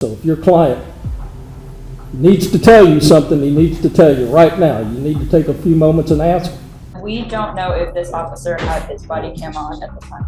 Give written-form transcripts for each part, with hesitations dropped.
So if your client needs to tell you something, he needs to tell you right now. You need to take a few moments and ask. We don't know if this officer had his body cam on at the time.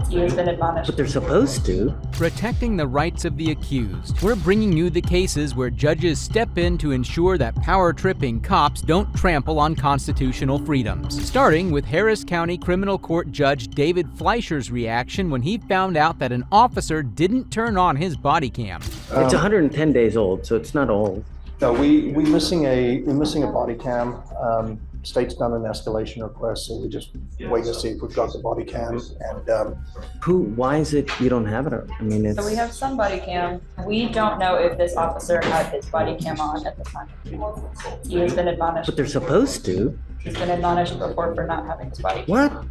He has been admonished. But they're supposed to. Protecting the rights of the accused. We're bringing you the cases where judges step in to ensure that power-tripping cops don't trample on constitutional freedoms. Starting with Harris County Criminal Court Judge David Fleischer's reaction when he found out that an officer didn't turn on his body cam. It's 110 days old, so it's not old. No, we're missing a body cam. State's done an escalation request, so we just wait to see if we've got the body cam. And why is it you don't have it? I mean, it's. So we have some body cam. We don't know if this officer had his body cam on at the time. He has been admonished. But they're supposed to. He's been admonished before for not having his body cam. What?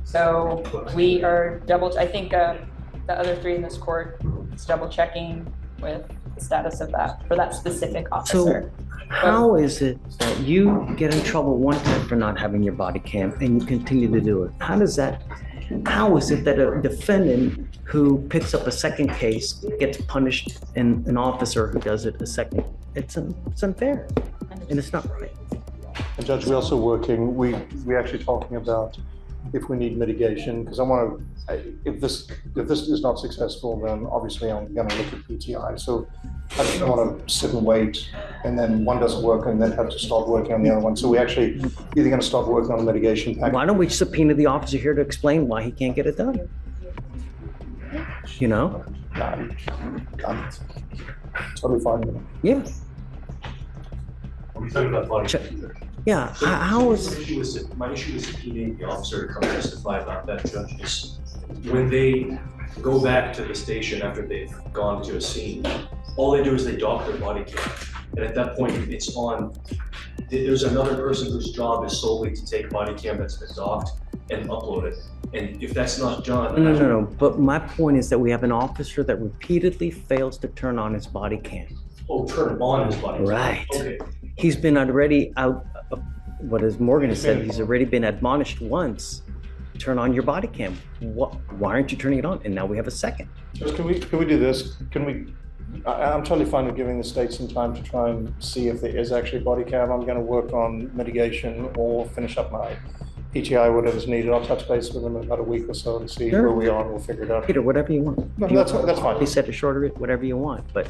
So we are I think the other three in this court is double checking with the status of that for that specific officer. So how is it that you get in trouble one time for not having your body cam and you continue to do it? How is it that a defendant who picks up a second case gets punished and an officer who does it a second? It's unfair and it's not right. And Judge, we're also working, we're actually talking about if we need mitigation, because I want to, if this is not successful, then obviously I'm going to look at PTI. So I don't want to sit and wait, and then one doesn't work, and then have to start working on the other one. So we actually either going to start working on a mitigation package. Why don't we subpoena the officer here to explain why he can't get it done? You know? I'm totally fine with it. Yeah. When you talk about body Yeah. How is my issue with subpoenaing the officer to come testify about that, Judge, is when they go back to the station after they've gone to a scene, all they do is they dock their body cam. And at that point, it's on. There's another person whose job is solely to take body cam that's been docked and upload it. And if that's not done. No. But my point is that we have an officer that repeatedly fails to turn on his body cam. Oh, turn on his body cam. Right. Okay. He's been already out. What as Morgan has said, he's already been admonished once. Turn on your body cam. Why aren't you turning it on? And now we have a second. Just can we do this? I'm totally fine with giving the state some time to try and see if there is actually body cam. I'm going to work on mitigation or finish up my PTI, whatever's needed. I'll touch base with them in about a week or so and see where we are, and we'll figure it out. Peter, whatever you want. No, that's fine. They set a shorter, whatever you want, but.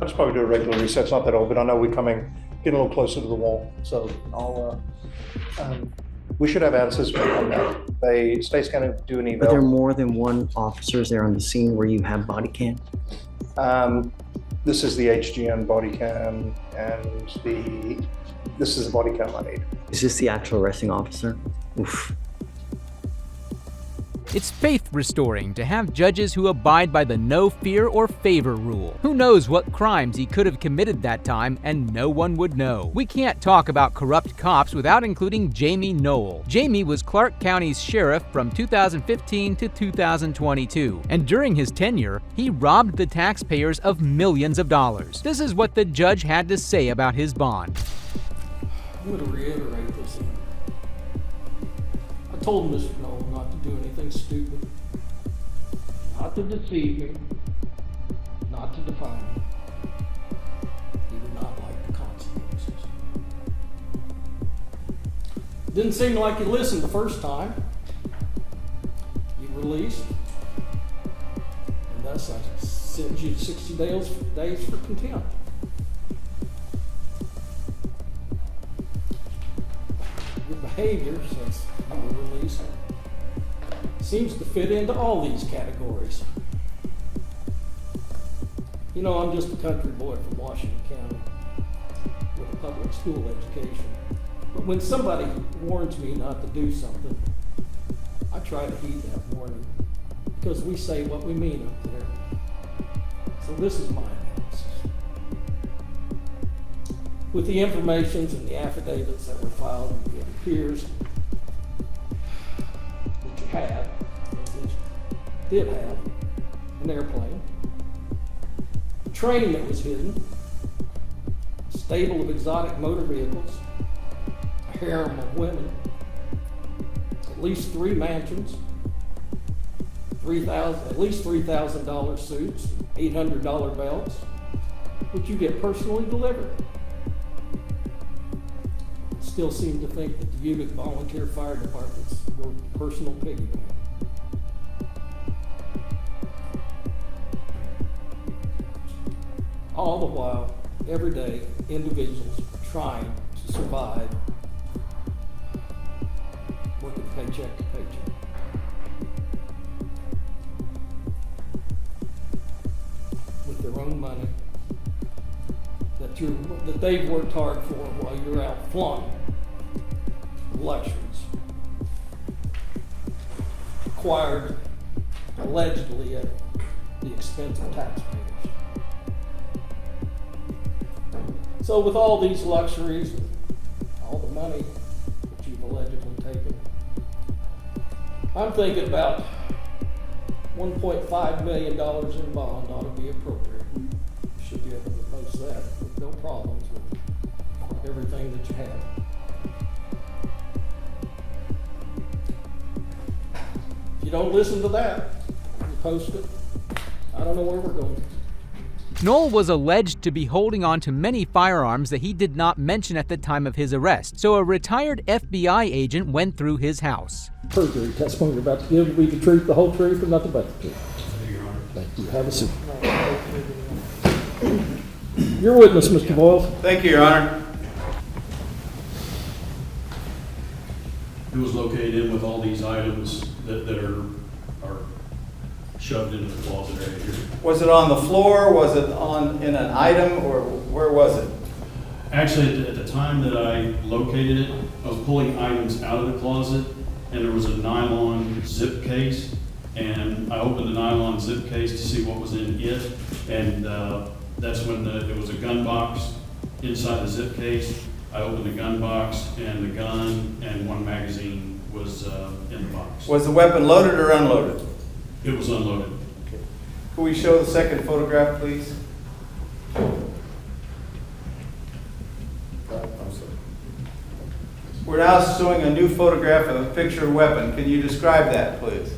I'll just probably do a regular reset. It's not that old, but I know we're getting a little closer to the wall. So we should have answers on that. The state's going to do an eval. Are there more than one officers there on the scene where you have body cam? This is the HGN body cam, and this is the body cam I need. Is this the actual arresting officer? Oof. It's faith-restoring to have judges who abide by the no fear or favor rule. Who knows what crimes he could have committed that time, and no one would know. We can't talk about corrupt cops without including Jamie Knoll. Jamie was Clark County's sheriff from 2015 to 2022, and during his tenure, he robbed the taxpayers of millions of dollars. This is what the judge had to say about his bond. I'm going to reiterate this again. I told Mr. Knoll not to do anything stupid, not to deceive me, not to define me. He would not like the consequences. Didn't seem like he listened the first time. He released, and thus I sent you 60 days for contempt. Your behavior since you were released seems to fit into all these categories. You know, I'm just a country boy from Washington County with a public school education. But when somebody warns me not to do something, I try to heed that warning because we say what we mean up there. So this is my analysis. With the informations and the affidavits that were filed, it appears that you had, at least did have, an airplane, training that was hidden, a stable of exotic motor vehicles, a harem of women, at least 3 mansions, at least $3,000 suits, $800 belts, which you get personally delivered. Still seem to think that the Utica Volunteer Fire Department's your personal piggy bank. All the while, every day, individuals are trying to survive, working paycheck to paycheck. With their own money that they've worked hard for while you're out flung luxuries acquired allegedly at the expense of taxpayers. So with all these luxuries, and all the money that you've allegedly taken, I'm thinking about $1.5 million in bond ought to be appropriate. You should be able to post that with no problems with everything that you have. If you don't listen to that, you post it, I don't know where we're going. Knoll was alleged to be holding on to many firearms that he did not mention at the time of his arrest, so a retired FBI agent went through his house. Perjury testimony you're about to give will be the truth, the whole truth, and nothing but the truth. Thank you. Have a seat. Your witness, Mr. Boyle. Thank you, Your Honor. It was located in with all these items that are shoved into the closet area here. Was it on the floor? Was it in an item, or where was it? Actually, at the time that I located it, I was pulling items out of the closet, and there was a nylon zip case, and I opened the nylon zip case to see what was in it, and that's when there was a gun box inside the zip case. I opened the gun box, and the gun and one magazine was in the box. Was the weapon loaded or unloaded? It was unloaded. Okay. Could we show the second photograph, please? We're now showing a new photograph of a picture weapon. Can you describe that, please?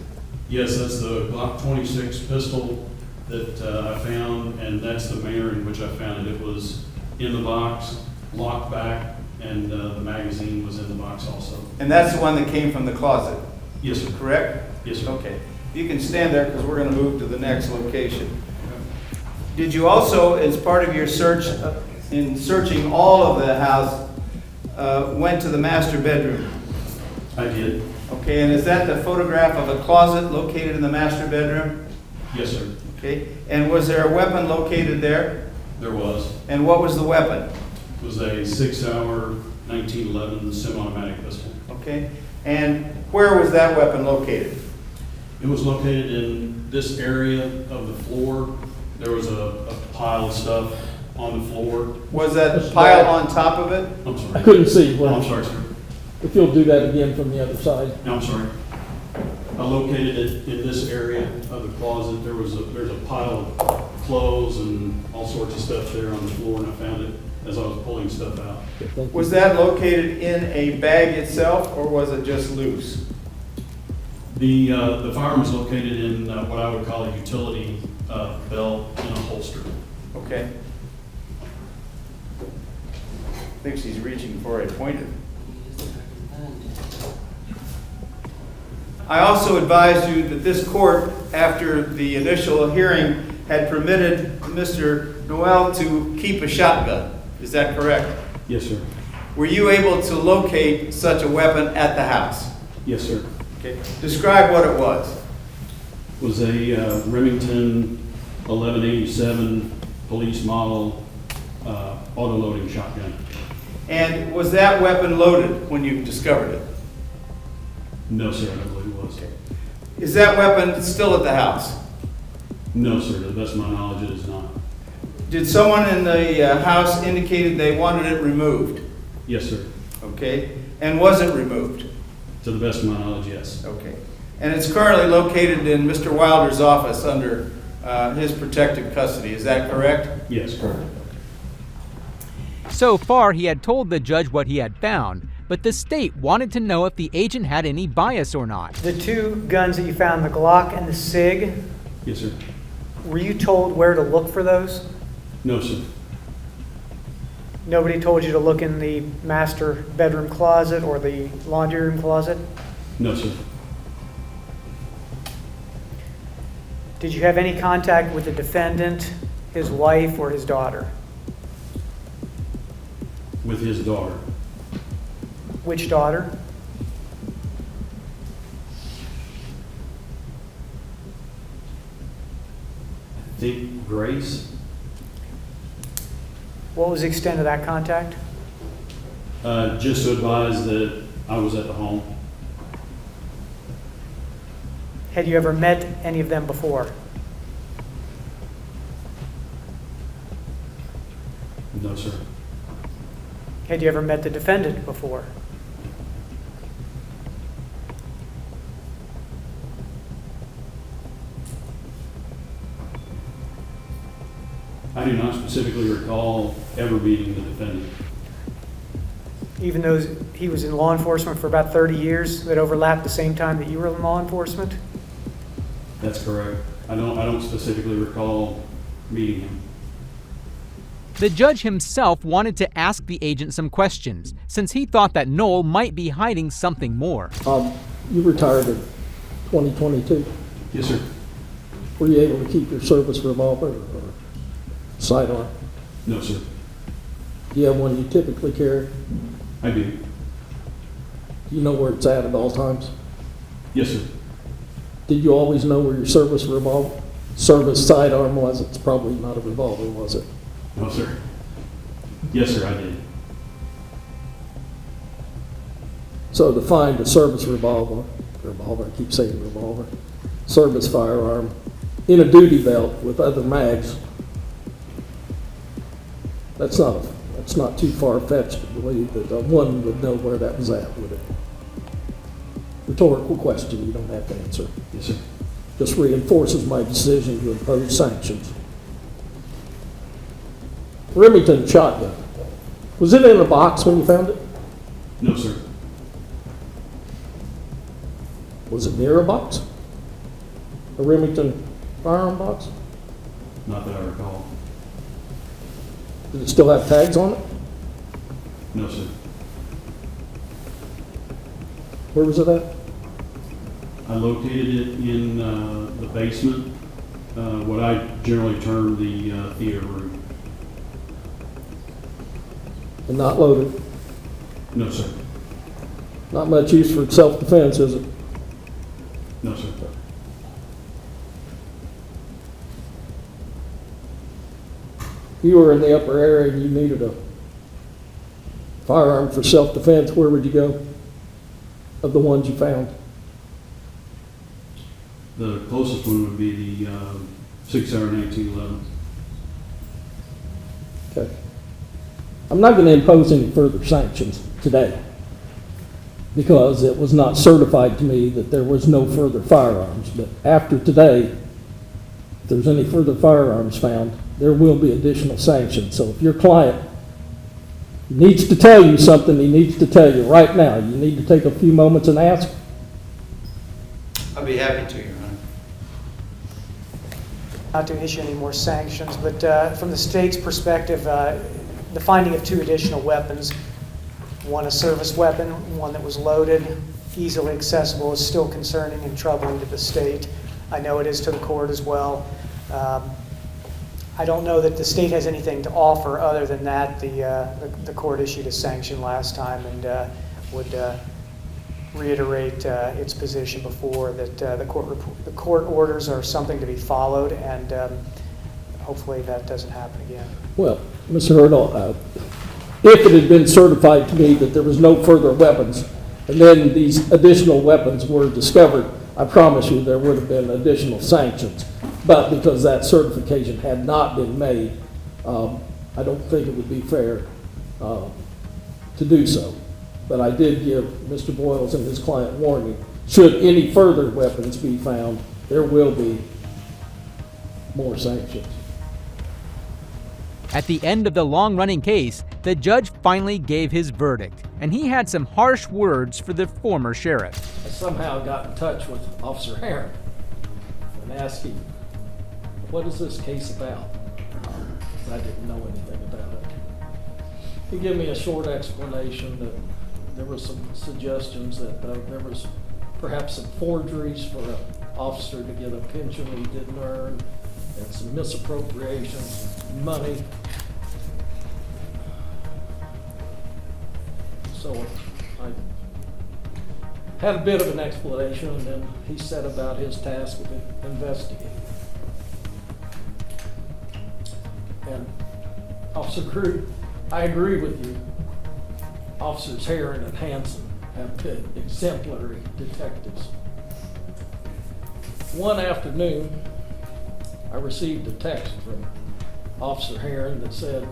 Yes, that's the Glock 26 pistol that I found, and that's the manner in which I found it. It was in the box, locked back, and the magazine was in the box also. And that's the one that came from the closet? Yes, sir. Correct? Yes, sir. Okay. You can stand there because we're going to move to the next location. Did you also, as part of your search, in searching all of the house, went to the master bedroom? I did. Okay, and is that the photograph of a closet located in the master bedroom? Yes, sir. Okay, and was there a weapon located there? There was. And what was the weapon? It was a 6-hour 1911 semi-automatic pistol. Okay, and where was that weapon located? It was located in this area of the floor. There was a pile of stuff on the floor. Was that pile on top of it? I'm sorry. I couldn't see. Oh, I'm sorry, sir. If you'll do that again from the other side. No, I'm sorry. I located it in this area of the closet. There's a pile of clothes and all sorts of stuff there on the floor, and I found it as I was pulling stuff out. Okay, thank you. Was that located in a bag itself, or was it just loose? The firearm was located in what I would call a utility belt in a holster. Okay. I think she's reaching for a pointer. I also advise you that this court, after the initial hearing, had permitted Mr. Noel to keep a shotgun. Is that correct? Yes, sir. Were you able to locate such a weapon at the house? Yes, sir. Okay. Describe what it was. It was a Remington 1187 police model auto-loading shotgun. And was that weapon loaded when you discovered it? No, sir, I don't believe it was. Is that weapon still at the house? No, sir, to the best of my knowledge, it is not. Did someone in the house indicated they wanted it removed? Yes, sir. Okay. And was it removed? To the best of my knowledge, yes. Okay. And it's currently located in Mr. Wilder's office under his protective custody. Is that correct? Yes, correct. So far, he had told the judge what he had found, but the state wanted to know if the agent had any bias or not. The two guns that you found, the Glock and the SIG, Yes, sir. Were you told where to look for those? No, sir. Nobody told you to look in the master bedroom closet or the laundry room closet? No, sir. Did you have any contact with the defendant, his wife, or his daughter? With his daughter. Which daughter? I think Grace. What was the extent of that contact? Just to advise that I was at the home. Had you ever met any of them before? No, sir. Had you ever met the defendant before? I do not specifically recall ever meeting the defendant. Even though he was in law enforcement for about 30 years, that overlapped the same time that you were in law enforcement? That's correct. I don't specifically recall meeting him. The judge himself wanted to ask the agent some questions, since he thought that Noel might be hiding something more. You retired in 2022. Yes, sir. Were you able to keep your service revolver or sidearm? No, sir. Do you have one you typically carry? I do. Do you know where it's at all times? Yes, sir. Did you always know where your service sidearm was? It's probably not a revolver, was it? No, sir. Yes, sir, I did. So to find a service revolver, I keep saying revolver, service firearm, in a duty belt with other mags, that's not too far-fetched to believe that one would know where that was at, would it? Rhetorical question you don't have to answer. Yes, sir. Just reinforces my decision to impose sanctions. Remington shotgun. Was it in a box when you found it? No, sir. Was it near a box? A Remington firearm box? Not that I recall. Did it still have tags on it? No, sir. Where was it at? I located it in the basement, what I generally term the theater room. And not loaded? No, sir. Not much use for self-defense, is it? No, sir. You were in the upper area and you needed a firearm for self-defense, where would you go of the ones you found? The closest one would be the 6/1811. Okay. I'm not going to impose any further sanctions today because it was not certified to me that there was no further firearms. But after today, if there's any further firearms found, there will be additional sanctions. So if your client needs to tell you something, he needs to tell you right now. You need to take a few moments and ask. I'd be happy to, Your Honor. Not to issue any more sanctions, but from the state's perspective, the finding of 2 additional weapons, one a service weapon, one that was loaded, easily accessible, is still concerning and troubling to the state. I know it is to the court as well. I don't know that the state has anything to offer other than that. The court issued a sanction last time and would reiterate its position before that the court orders are something to be followed, and hopefully that doesn't happen again. Well, Mr. Hurdle, if it had been certified to me that there was no further weapons, and then these additional weapons were discovered, I promise you there would have been additional sanctions. But because that certification had not been made, I don't think it would be fair to do so. But I did give Mr. Boyles and his client warning. Should any further weapons be found, there will be more sanctions. At the end of the long-running case, the judge finally gave his verdict, and he had some harsh words for the former sheriff. I somehow got in touch with Officer Heron and asked him what is this case about? I didn't know anything about it. He gave me a short explanation that there were some suggestions that there was perhaps some forgeries for an officer to get a pension he didn't earn, and some misappropriations of money. So I had a bit of an explanation, and then he set about his task of investigating. And Officer Crew, I agree with you. Officers Heron and Hanson have been exemplary detectives. One afternoon, I received a text from Officer Heron that said,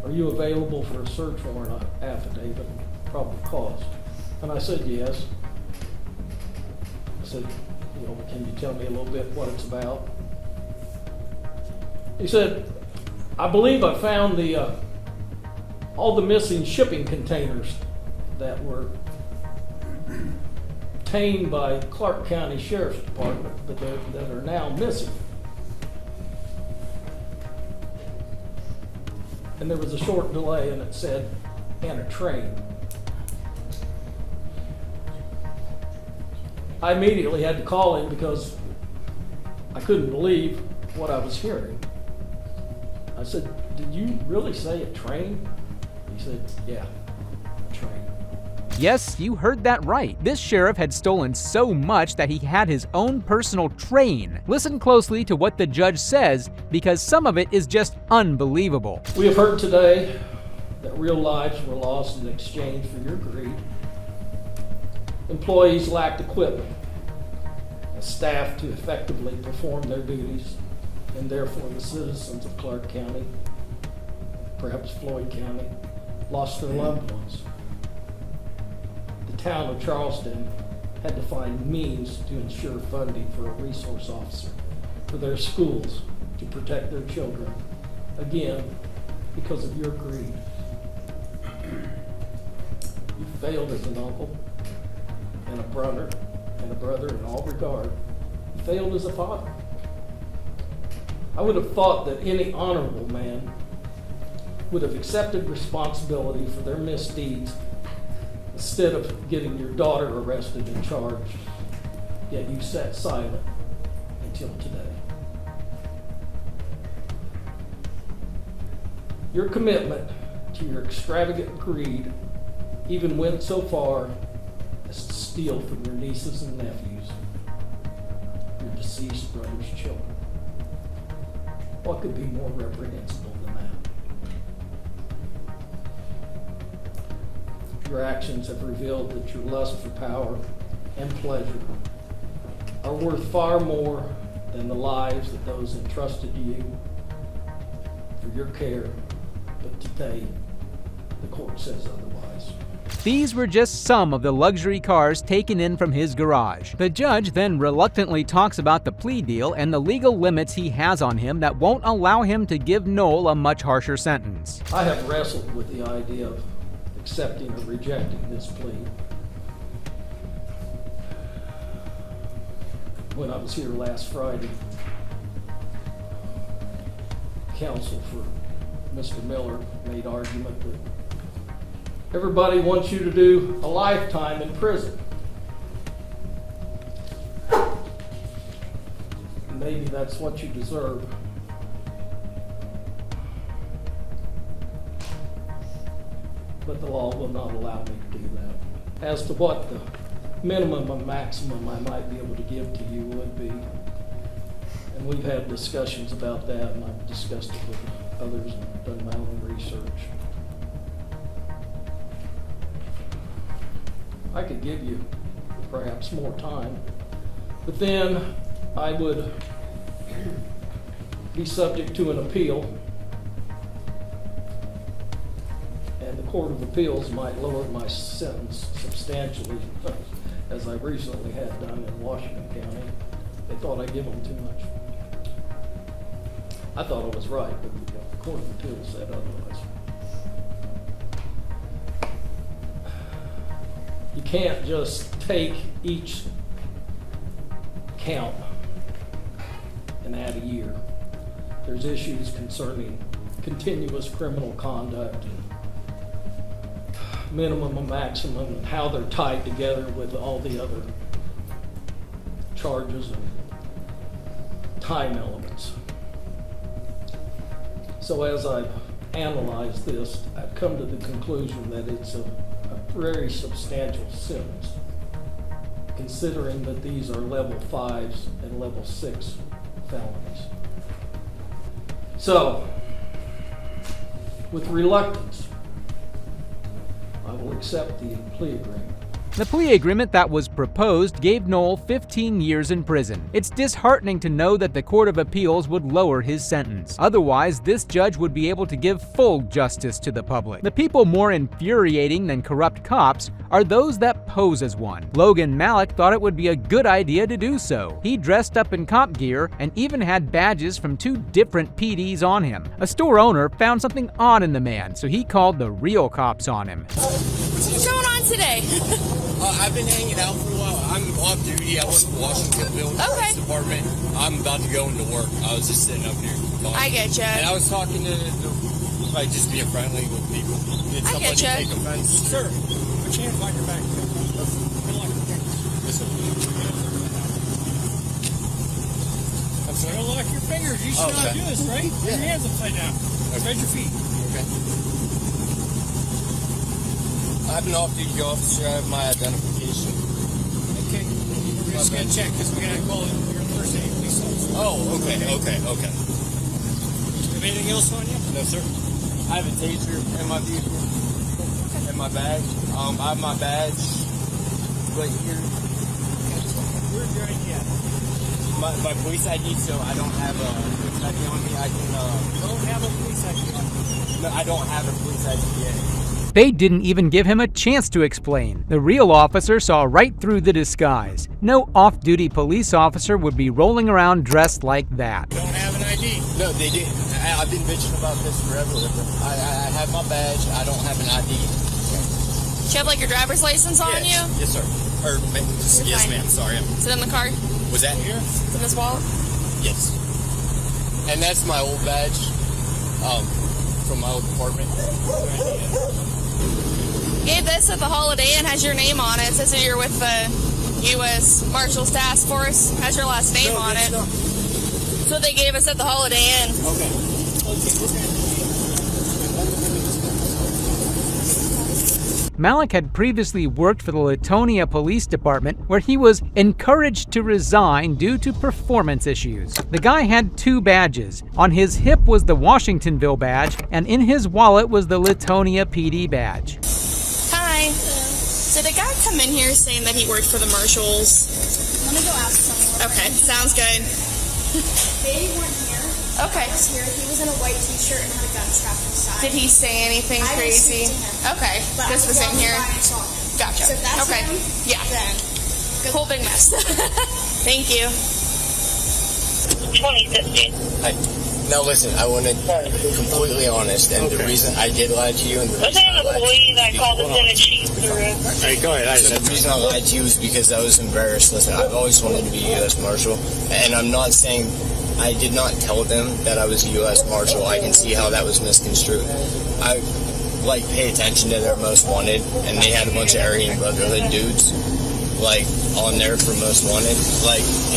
"Are you available for a search warrant affidavit, probable cause?" And I said, "Yes." I said, "Can you tell me a little bit what it's about?" He said, "I believe I found all the missing shipping containers that were obtained by Clark County Sheriff's Department, but that are now missing." And there was a short delay, and it said, "and a train." I immediately had to call him because I couldn't believe what I was hearing. I said, "Did you really say a train?" He said, "Yeah, a train." Yes, you heard that right. This sheriff had stolen so much that he had his own personal train. Listen closely to what the judge says, because some of it is just unbelievable. "We have heard today that real lives were lost in exchange for your greed. Employees lacked equipment and staff to effectively perform their duties, and therefore the citizens of Clark County, perhaps Floyd County, lost their loved ones. The town of Charleston had to find means to ensure funding for a resource officer for their schools to protect their children, again, because of your greed. You failed as an uncle and a brother in all regard. You failed as a father. I would have thought that any honorable man would have accepted responsibility for their misdeeds instead of getting your daughter arrested and charged, yet you sat silent until today. Your commitment to your extravagant greed even went so far as to steal from your nieces and nephews, your deceased brother's children. What could be more reprehensible than that? Your actions have revealed that your lust for power and pleasure are worth far more than the lives of those entrusted to you for your care, but today the court says otherwise. These were just some of the luxury cars taken in from his garage. The judge then reluctantly talks about the plea deal and the legal limits he has on him that won't allow him to give Noel a much harsher sentence. I have wrestled with the idea of accepting or rejecting this plea. When I was here last Friday, counsel for Mr. Miller made argument that everybody wants you to do a lifetime in prison. Maybe that's what you deserve. But the law will not allow me to do that. As to what the minimum and maximum I might be able to give to you would be, and we've had discussions about that, and I've discussed it with others and done my own research. I could give you perhaps more time, but then I would be subject to an appeal, and the Court of Appeals might lower my sentence substantially, as I recently had done in Washington County. They thought I give them too much. I thought I was right, but the Court of Appeals said otherwise. You can't just take each count and add a year. There's issues concerning continuous criminal conduct and minimum and maximum and how they're tied together with all the other charges and time elements. So as I've analyzed this, I've come to the conclusion that it's a very substantial sentence, considering that these are level 5s and level 6 felonies. So, with reluctance, I will accept the plea agreement. The plea agreement that was proposed gave Noel 15 years in prison. It's disheartening to know that the Court of Appeals would lower his sentence. Otherwise, this judge would be able to give full justice to the public. The people more infuriating than corrupt cops are those that pose as one. Logan Malik thought it would be a good idea to do so. He dressed up in cop gear and even had badges from 2 different PDs on him. A store owner found something odd in the man, so he called the real cops on him. What's going on today? I've been hanging out for a while. I'm off duty. I work for Washingtonville Police Department. I'm about to go into work. I was just sitting up here talking. I get you. And I was talking to like just being friendly with people. Did somebody take offense? Sir, put your hands behind your back. I'm sorry. Don't lock your fingers. You should not do this, right? Put your hands upside down. Spread your feet. Okay. I'm an off-duty officer. I have my identification. Okay. We're just going to check because we're going to call it your first aid police officer. Oh, okay. You have anything else on you? No, sir. I have a taser in my vehicle. And my badge. I have my badge right here. Where's your ID at? My police ID, so I don't have a police ID on me. I can, You don't have a police ID on you? No, I don't have a police ID yet. They didn't even give him a chance to explain. The real officer saw right through the disguise. No off-duty police officer would be rolling around dressed like that. Don't have an ID? No, they didn't. I've been bitching about this forever. I have my badge. I don't have an ID. Do you have like your driver's license on you? Yes, sir. Or, yes, ma'am. Sorry. Is it in the car? Was that here? Is it in this wallet? Yes. And that's my old badge from my old department. Gave this at the Holiday Inn, has your name on it. It says that you're with the U.S. Marshals Task Force. Has your last name on it. That's what they gave us at the Holiday Inn. Okay. Malik had previously worked for the Latonia Police Department, where he was encouraged to resign due to performance issues. The guy had 2 badges. On his hip was the Washingtonville badge, and in his wallet was the Latonia PD badge. Hi. Did a guy come in here saying that he worked for the marshals? Let me go ask someone. Okay, sounds good. They weren't here. Okay. I was here. He was in a white t-shirt and had a gun strapped to his side. Did he say anything I didn't crazy? speak to him. Okay, But just I was in walked here. by and saw him. Gotcha. So if that's Okay. him, Yeah. then Whole big mess. Thank you. 2015. Now listen, I want to be completely honest, and the reason I did lie to you, and the reason I lied to you, go ahead. So the reason I lied to you is because I was embarrassed. Listen, I've always wanted to be a U.S. Marshal, and I'm not saying I did not tell them that I was a U.S. Marshal. I can see how that was misconstrued. I pay attention to their most wanted, and they had a bunch of Aryan Brotherhood dudes on there for most wanted.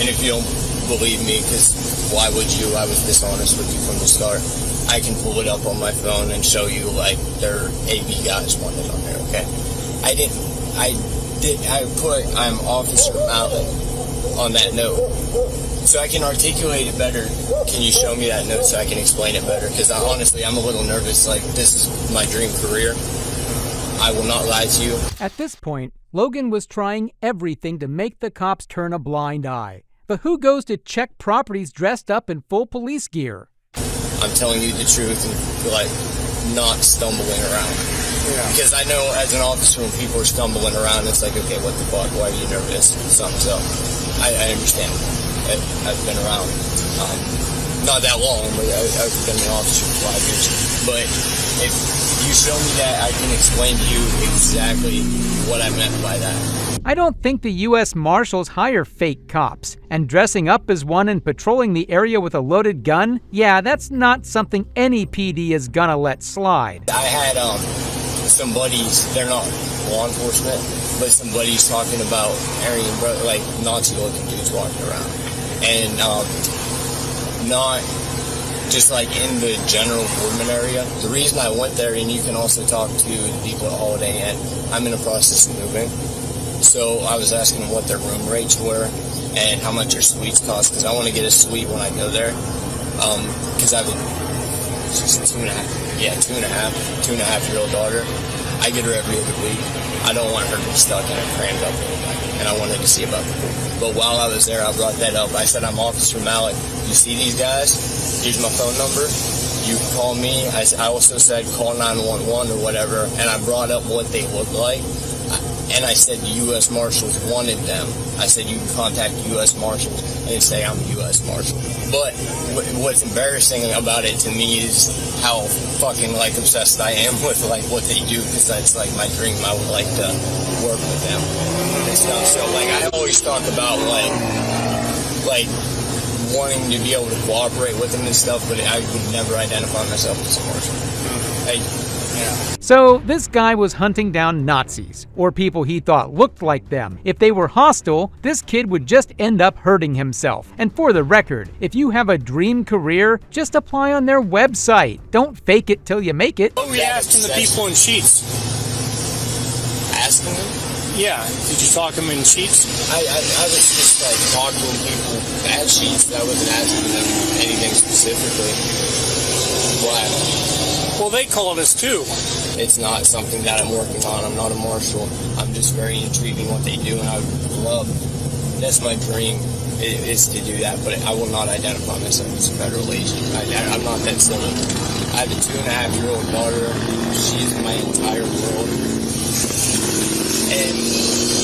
And if you don't believe me, because why would you? I was dishonest with you from the start. I can pull it up on my phone and show you their AV guys wanted on there. Okay, I put I'm Officer Malik on that note, so I can articulate it better. Can you show me that note so I can explain it better? Because honestly, I'm a little nervous. This is my dream career. I will not lie to you. At this point, Logan was trying everything to make the cops turn a blind eye. But who goes to check properties dressed up in full police gear? I'm telling you the truth and not stumbling around. Yeah. Because I know as an officer when people are stumbling around, it's okay, what the fuck? Why are you nervous? Something's up. I understand. I've been around. Not that long, but I've been an officer for 5 years. But if you show me that, I can explain to you exactly what I meant by that. I don't think the U.S. Marshals hire fake cops. And dressing up as one and patrolling the area with a loaded gun? Yeah, that's not something any PD is gonna let slide. I had some buddies, they're not law enforcement, but some buddies talking about Aryan, like Nazi-looking dudes walking around. And not just like in the general Boardman area. The reason I went there, and you can also talk to the people at Holiday Inn, I'm in the process of moving. So I was asking them what their room rates were and how much their suites cost, because I want to get a suite when I go there. Because I have a 2.5-year-old daughter. I get her every other week. I don't want her to be stuck in a crammed up room, and I wanted to see about the pool. But while I was there, I brought that up. I said, I'm Officer Malik. You see these guys? Here's my phone number. You can call me. I also said call 911 or whatever, and I brought up what they look like. And I said the U.S. Marshals wanted them. I said you can contact the U.S. Marshals and say I'm a U.S. Marshal. But what's embarrassing about it to me is how fucking like obsessed I am with like what they do, because that's like my dream. I would like to work with them and stuff. So like I always talk about like wanting to be able to cooperate with them and stuff, but I would never identify myself as a Marshal. So this guy was hunting down Nazis, or people he thought looked like them. If they were hostile, this kid would just end up hurting himself. And for the record, if you have a dream career, just apply on their website. Don't fake it till you make it. What were you asking the people in Sheets? Asking them? Yeah. Did you talk them in Sheets? I was just like talking to people at Sheets. I wasn't asking them anything specifically. Why? Well, they called us too. It's not something that I'm working on. I'm not a marshal. I'm just very intrigued in what they do, and I would love, that's my dream, is to do that, but I will not identify myself as a federal agent. I'm not that silly. I have a 2.5-year-old daughter. She's my entire world. And,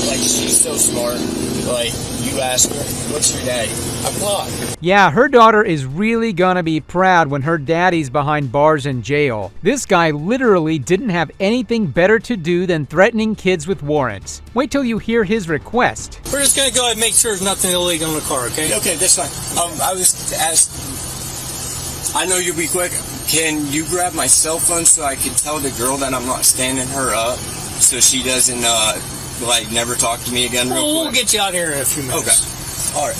like, she's so smart. Like, you ask her, what's your daddy? A clock. Yeah, her daughter is really gonna be proud when her daddy's behind bars in jail. This guy literally didn't have anything better to do than threatening kids with warrants. Wait till you hear his request. We're just gonna go ahead and make sure there's nothing illegal in the car, okay? Okay, that's fine. I was asked, I know you'll be quick. Can you grab my cell phone so I can tell the girl that I'm not standing her up so she doesn't, never talk to me again real quick? We'll get you out here in a few minutes. Okay. All right.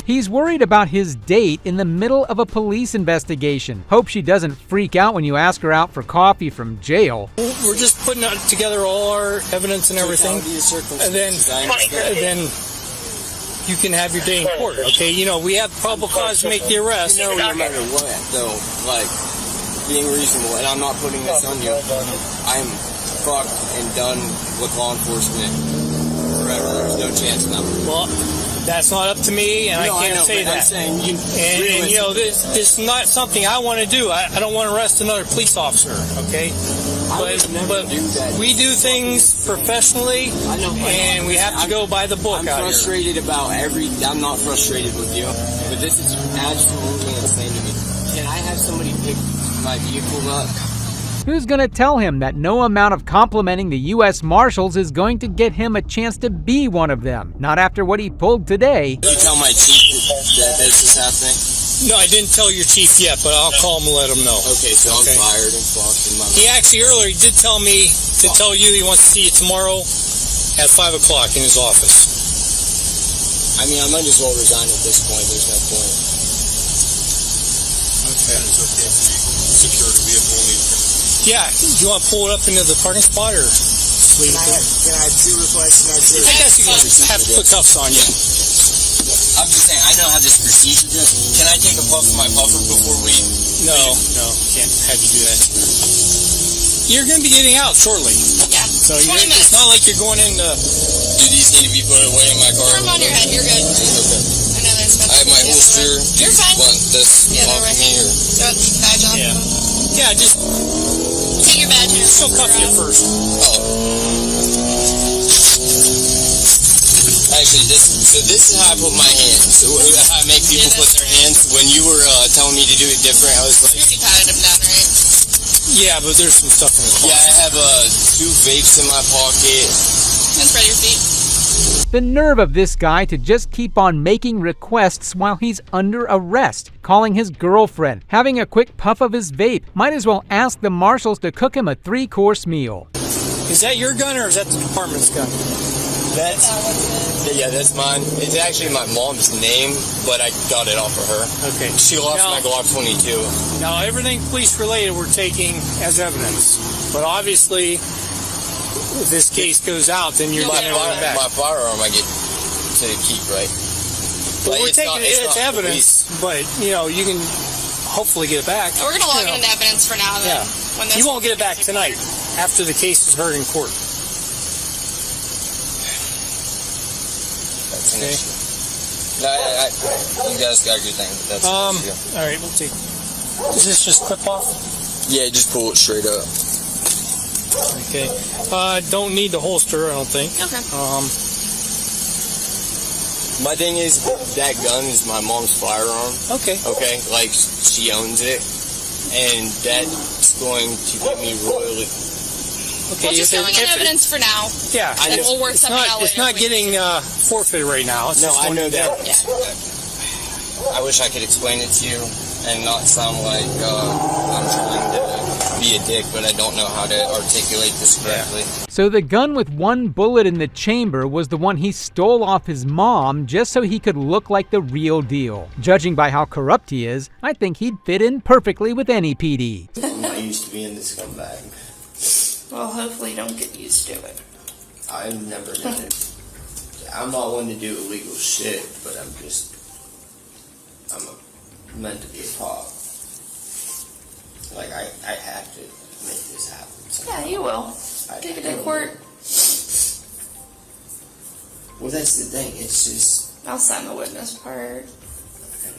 He's worried about his date in the middle of a police investigation. Hope she doesn't freak out when you ask her out for coffee from jail. We're just putting together all our evidence and everything, and then you can have your day in court, okay? You know, we have probable cause to make the arrest. No matter what, though, like, being reasonable, and I'm not putting this on you, I'm fucked and done with law enforcement forever. There's no chance now. Well, that's not up to me, and I can't say that. I'm saying and you know, this is not something I want to do. I don't want to arrest another police officer, okay? But we do things professionally, and we have to go by the book out here. I'm frustrated about I'm not frustrated with you, but this is absolutely insane to me. Can I have somebody pick my vehicle up? Who's gonna tell him that no amount of complimenting the U.S. Marshals is going to get him a chance to be one of them? Not after what he pulled today. You tell my chief that this is happening? No, I didn't tell your chief yet, but I'll call him and let him know. Okay, so I'm fired and fucked in my life. He actually earlier did tell me to tell you he wants to see you tomorrow at 5 o'clock in his office. I mean, I might as well resign at this point. There's no point. Okay. Secure the vehicle. Yeah, do you want to pull it up into the parking spot or just leave it there? Can I have 2 requests? I guess you can have to put cuffs on you. I'm just saying, I know how this procedure goes. Can I take a puff of my puffer before we... No, can't have you do that. You're going to be getting out shortly. Yeah. So it's not like you're going into... Do these need to be put away in my car? Put them on your head, you're good. Okay. I know there's I have my holster. You're fine. Want this off me or... Throw the badge on. Yeah, just... Take your badge here. She'll cuff you first. Actually, this is how I put my hands. So how I make people put their hands. When you were telling me to do it different, I was like... You patted him down, right? Yeah, but there's some stuff in the car. Yeah, I have 2 vapes in my pocket. Spread your feet. The nerve of this guy to just keep on making requests while he's under arrest, calling his girlfriend, having a quick puff of his vape. Might as well ask the marshals to cook him a 3-course meal. Is that your gun or is that the department's gun? That's mine. It's actually my mom's name, but I got it off of her. Okay. She lost my Glock 22. Now, everything police related we're taking as evidence. But obviously, if this case goes out, then you're getting it back. My firearm I get to keep, right? But we're taking it's evidence, but you can hopefully get it back. We're gonna log it into evidence for now. Then, when this You won't get it back tonight after the case is heard in court. That's an issue. No, you guys got a good thing. That's an issue. All right, we'll take. Does this just clip off? Yeah, just pull it straight up. Okay. Don't need the holster, I don't think. Okay. My thing is, that gun is my mom's firearm. Okay. Okay, like she owns it, and that's going to get me royally. Okay, we'll just go in evidence for now. Yeah, and then we'll work something out later. It's not getting forfeited right now. It's no, just I know that. Yeah. I wish I could explain it to you and not sound like I'm trying to be a dick, but I don't know how to articulate this correctly. So the gun with one bullet in the chamber was the one he stole off his mom just so he could look like the real deal. Judging by how corrupt he is, I think he'd fit in perfectly with any PD. I'm not used to being this scumbag. Well, hopefully you don't get used to it. I've never done it. I'm not one to do illegal shit, but I'm meant to be a cop. Like, I have to make this happen. So Yeah, you will. Take it to court. Well, that's the thing. It's just... I'll sign the witness part. Okay.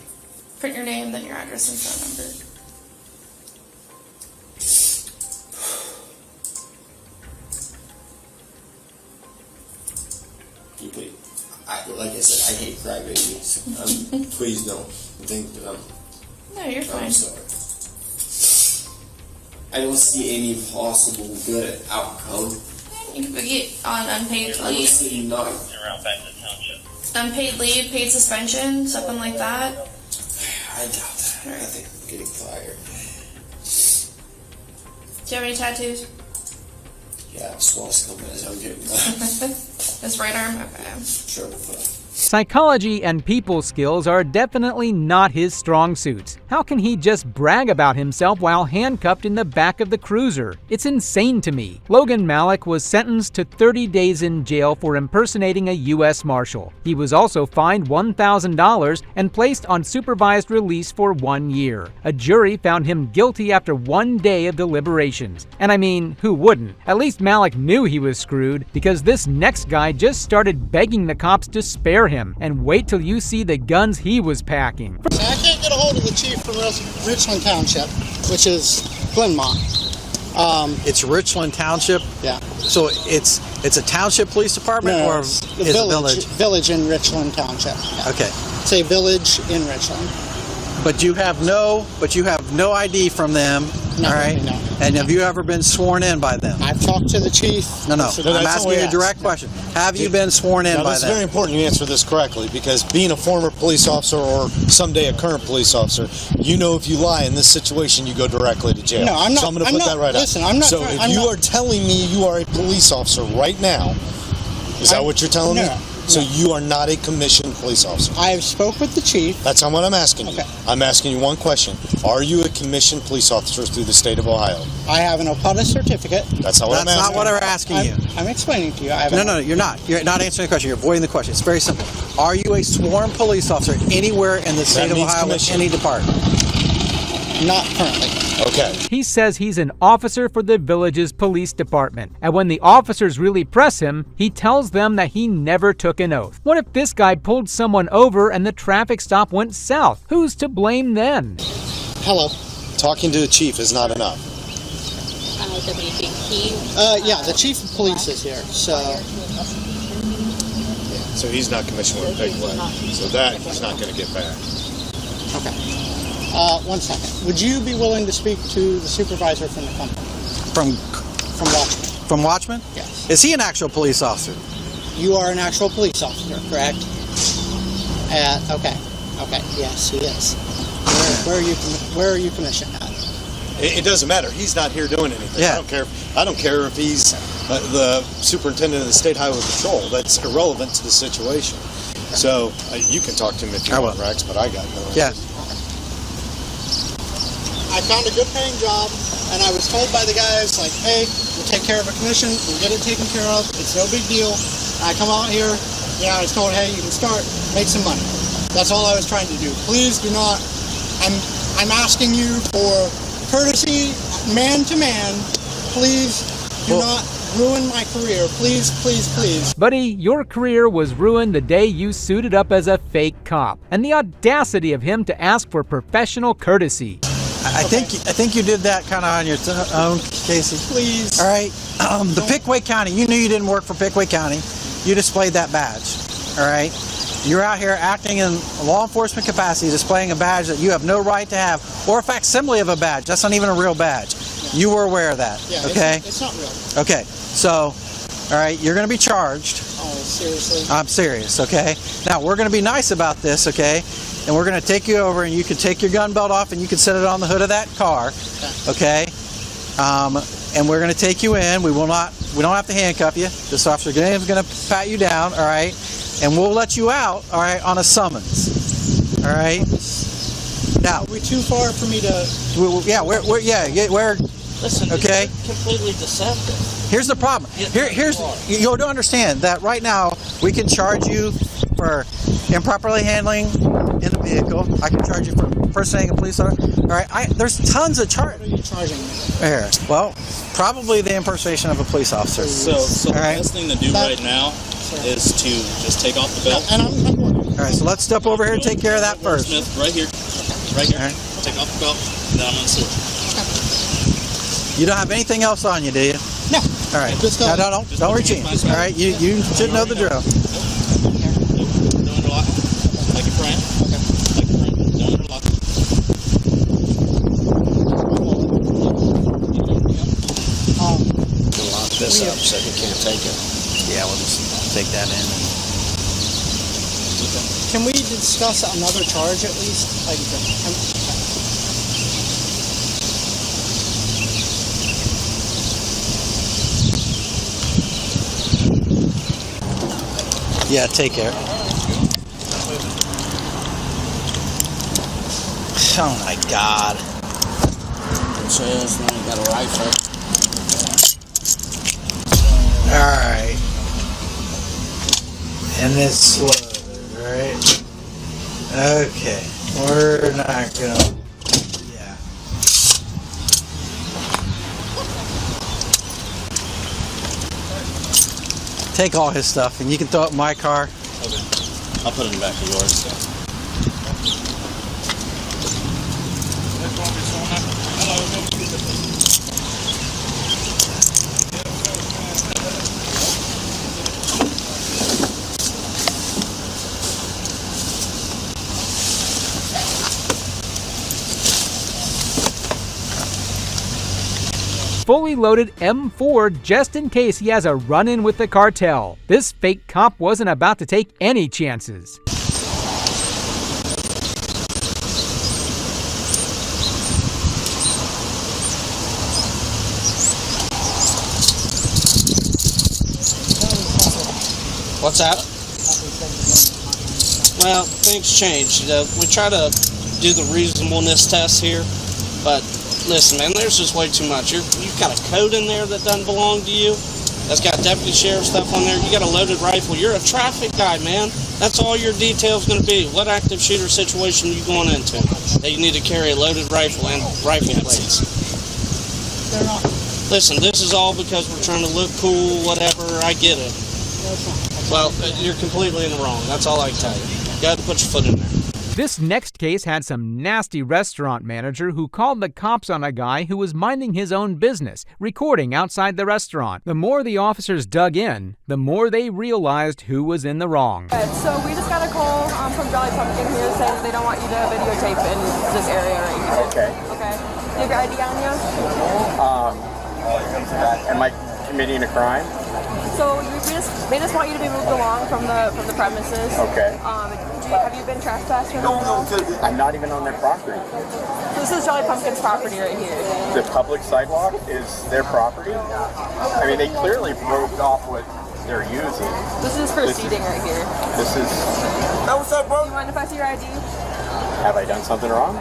Print your name, then your address and phone number. Like I said, I hate crybabies. Please don't think that No, you're fine. I'm sorry. I don't see any possible good outcome. You could get on unpaid I don't leave. see none. Unpaid leave, paid suspension, something like that. I doubt that. I think I'm getting fired. Do you have any tattoos? Yeah, swastika as I'm getting fired. This right arm? Okay. Sure. Psychology and people skills are definitely not his strong suits. How can he just brag about himself while handcuffed in the back of the cruiser? It's insane to me. Logan Malik was sentenced to 30 days in jail for impersonating a U.S. Marshal. He was also fined $1,000 and placed on supervised release for 1 year. A jury found him guilty after 1 day of deliberations. And I mean, who wouldn't? At least Malik knew he was screwed, because this next guy just started begging the cops to spare him, and wait till you see the guns he was packing. I can't get a hold of the chief from Richland Township, which is Glenmont. It's Richland Township? Yeah. So it's a township police department, No, or it's is it a village? Village in Richland Township. Yeah. Okay. It's a village in Richland. But you have no ID from them, No, all right? no. And have you ever been sworn in by them? I've talked to the chief. No. I'm asking you a direct question. Have you been sworn in by It's them? very important you answer this correctly, because being a former police officer or someday a current police officer, you know if you lie in this situation, you go directly to jail. No, I'm not. So I'm going to put that right listen, out. I'm not. So if you are telling me you are a police officer right now, is that what you're telling me? So you are not a commissioned police officer. I have spoke with the chief. That's not what I'm asking you. Okay. I'm asking you one question. Are you a commissioned police officer through the state of Ohio? I have an OPUDA certificate. That's not what I'm asking. That's not what I'm asking you. I'm explaining to you. No, you're not. You're not answering the question. You're avoiding the question. It's very simple. Are you a sworn police officer anywhere in the state of Ohio with any department? Not currently. Okay. He says he's an officer for the village's police department, and when the officers really press him, he tells them that he never took an oath. What if this guy pulled someone over and the traffic stop went south? Who's to blame then? Hello. Talking to the chief is not enough. Yeah, the chief of police is here, so... So he's not commissioned with a big leg. So that he's not going to get back. Okay. 1 second. Would you be willing to speak to the supervisor from the company? From Watchman. From Watchman? Yes. Is he an actual police officer? You are an actual police officer, correct? Okay. Okay. Yes, he is. Where are you commissioned at? It doesn't matter. He's not here doing anything. Yeah. I don't care if he's the superintendent of the State Highway Patrol. That's irrelevant to the situation. So you can talk to him if you want, Rex, but I got no. Yeah. I found a good paying job, and I was told by the guys, like, hey, we'll take care of a commission, we'll get it taken care of, it's no big deal. And I come out here, I was told, hey, you can start, make some money. That's all I was trying to do. Please do not, I'm asking you for courtesy, man to man. Please do not ruin my career. Please, please, please. Buddy, your career was ruined the day you suited up as a fake cop. And the audacity of him to ask for professional courtesy. I think you did that kind of on your own, Casey. Please. All right. The Pickaway County, you knew you didn't work for Pickaway County. You displayed that badge. All right. You're out here acting in law enforcement capacity, displaying a badge that you have no right to have, or a facsimile of a badge. That's not even a real badge. Yeah. You were aware of that. Yeah, okay. It's not real. Okay. So, all right, you're going to be charged. Oh, seriously? I'm serious. Okay. Now we're going to be nice about this. Okay. And we're going to take you over, and you can take your gun belt off, and you can set it on the hood of that car, okay? And we're going to take you in. We don't have to handcuff you. This officer is going to pat you down, all right? And we'll let you out, all right, on a summons, all right? Now, are we too far for me to? Listen, okay. It's completely deceptive. Here's the problem. You don't understand that right now we can charge you for improperly handling in the vehicle. I can charge you for impersonating a police officer. All right, there's tons of charges. What are you charging me? Here, well, probably the impersonation of a police officer. So the best thing to do right now is to just take off the belt. All right, so let's step over here and take care of that first. Smith, right here. All right. Take off the belt, and then I'm going to switch. You don't have anything else on you, do you? No. All right. No, don't reach in. All right, you should know the drill. Don't interlock. Like your friend. Okay. Like your friend. Don't interlock. Lock this up so he can't take it. Yeah, we'll just take that in. Can we discuss another charge at least? Yeah, take care. Oh my God. It says now you got a rifle. All right. And it's loaded, right? Okay. We're not gonna. Yeah. Take all his stuff, and you can throw it in my car. Okay. I'll put it in the back of yours. Fully loaded M4 just in case he has a run-in with the cartel. This fake cop wasn't about to take any chances. What's that? Well, things change. We try to do the reasonableness test here, but listen, man, there's just way too much. You've got a code in there that doesn't belong to you. That's got deputy sheriff stuff on there. You got a loaded rifle. You're a traffic guy, man. That's all your detail's going to be. What active shooter situation you going into that you need to carry a loaded rifle and rifle plates? They're not. Listen, this is all because we're trying to look cool, whatever. I get it. Well, you're completely in the wrong. That's all I can tell you. You got to put your foot in there. This next case had some nasty restaurant manager who called the cops on a guy who was minding his own business, recording outside the restaurant. The more the officers dug in, the more they realized who was in the wrong. So we just got a call from Jolly Pumpkin here saying that they don't want you to videotape in this area right here. Okay. Okay. Do you have your ID on you? And my committing a crime? So they just want you to be moved along from the premises. Okay. Have you been trespassed or anything? I'm not even on their property. So this is Jolly Pumpkin's property right here. The public sidewalk is their property? I mean, they clearly broke off what they're using. This is proceeding right here. This is... Hey, what's up, bro? Do you mind if I see your ID? Have I done something wrong?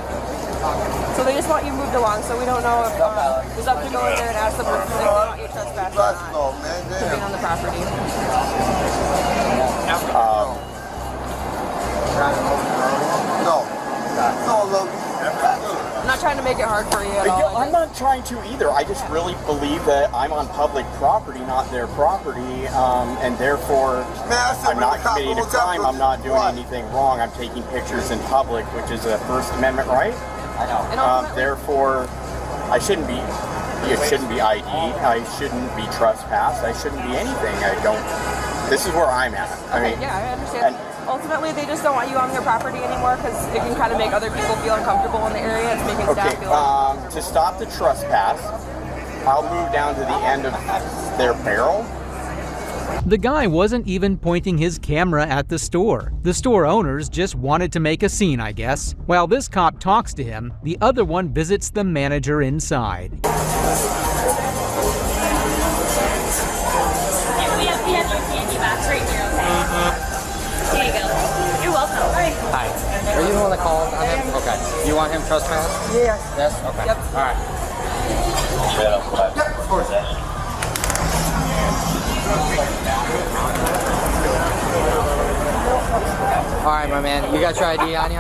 So they just want you moved along, so we don't know if it's up to go in there and ask them if they want you trespassed or not. Living on the property. I'm not trying to make it hard for you at all. I'm not trying to either. I just really believe that I'm on public property, not their property, and therefore I'm not committing a crime. I'm not doing anything wrong. I'm taking pictures in public, which is a First Amendment right. Therefore, I shouldn't be. It shouldn't be ID'd. I shouldn't be trespassed. I shouldn't be anything. I don't. This is where I'm at. I mean, yeah, I understand. Ultimately, they just don't want you on their property anymore because it can kind of make other people feel uncomfortable in the area. It's making staff feel uncomfortable. To stop the trespass, I'll move down to the end of their barrel. The guy wasn't even pointing his camera at the store. The store owners just wanted to make a scene, I guess. While this cop talks to him, the other one visits the manager inside. We have your candy box right here, okay? Here you go. You're welcome. Hi. Are you the one that called on him? Okay. You want him trespassed? Yes. Yes? Okay. Yep. All right. Of course. All right, my man. You got your ID on you?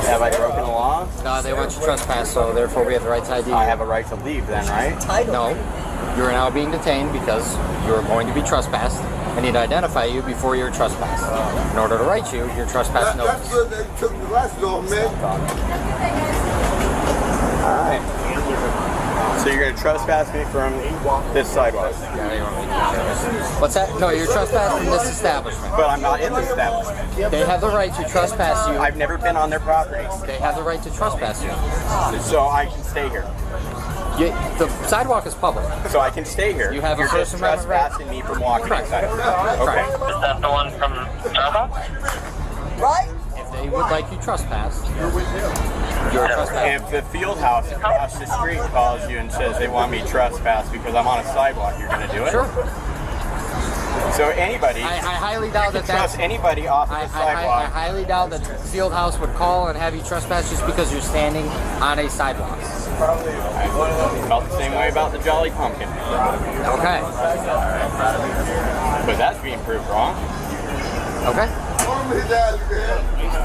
Have I broken the law? No, they want you trespassed, so therefore we have the right to ID. I have a right to leave then, right? No. You are now being detained because you are going to be trespassed. I need to identify you before you're trespassed. In order to write you, your trespass notice. That's good they took the rest off, man. All right. So you're going to trespass me from this sidewalk? What's that? No, you're trespassed from this establishment. But I'm not in the establishment. They have the right to trespass you. I've never been on their property. They have the right to trespass you. So I can stay here. The sidewalk is public. So I can stay here. You have You're a First just Amendment right. trespassing me from walking Correct. inside. Correct. Okay. Is that the one from Starbucks? Right. If they would like you trespassed, you're trespassing. If the field house across the street calls you and says they want me trespassed because I'm on a sidewalk, you're going to do it? Sure. So anybody, I highly doubt that trust anybody off of the sidewalk. I highly doubt that field house would call and have you trespass just because you're standing on a sidewalk. I felt the same way about the Jolly Pumpkin. Okay. But that's being proved wrong. Okay.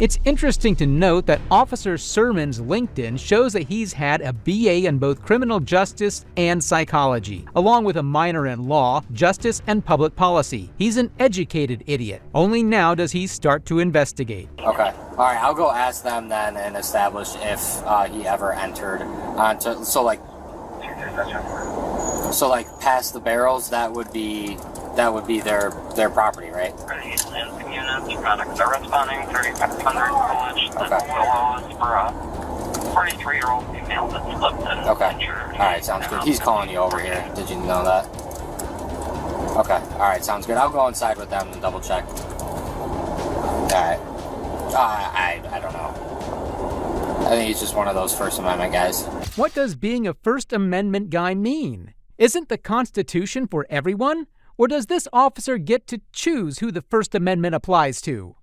It's interesting to note that Officer Sermon's LinkedIn shows that he's had a BA in both criminal justice and psychology, along with a minor in law, justice, and public policy. He's an educated idiot. Only now does he start to investigate. Okay. All right, I'll go ask them then and establish if he ever entered onto, so like past the barrels, that would be their property, right? Products are responding 3500 college. The law is for a 43-year-old female that slipped and Okay. All right, sounds good. He's calling you over here. Did you know that? Okay. All right, sounds good. I'll go inside with them and double check. All right. I don't know. I think he's just one of those First Amendment guys. What does being a First Amendment guy mean? Isn't the Constitution for everyone? Or does this officer get to choose who the First Amendment applies to?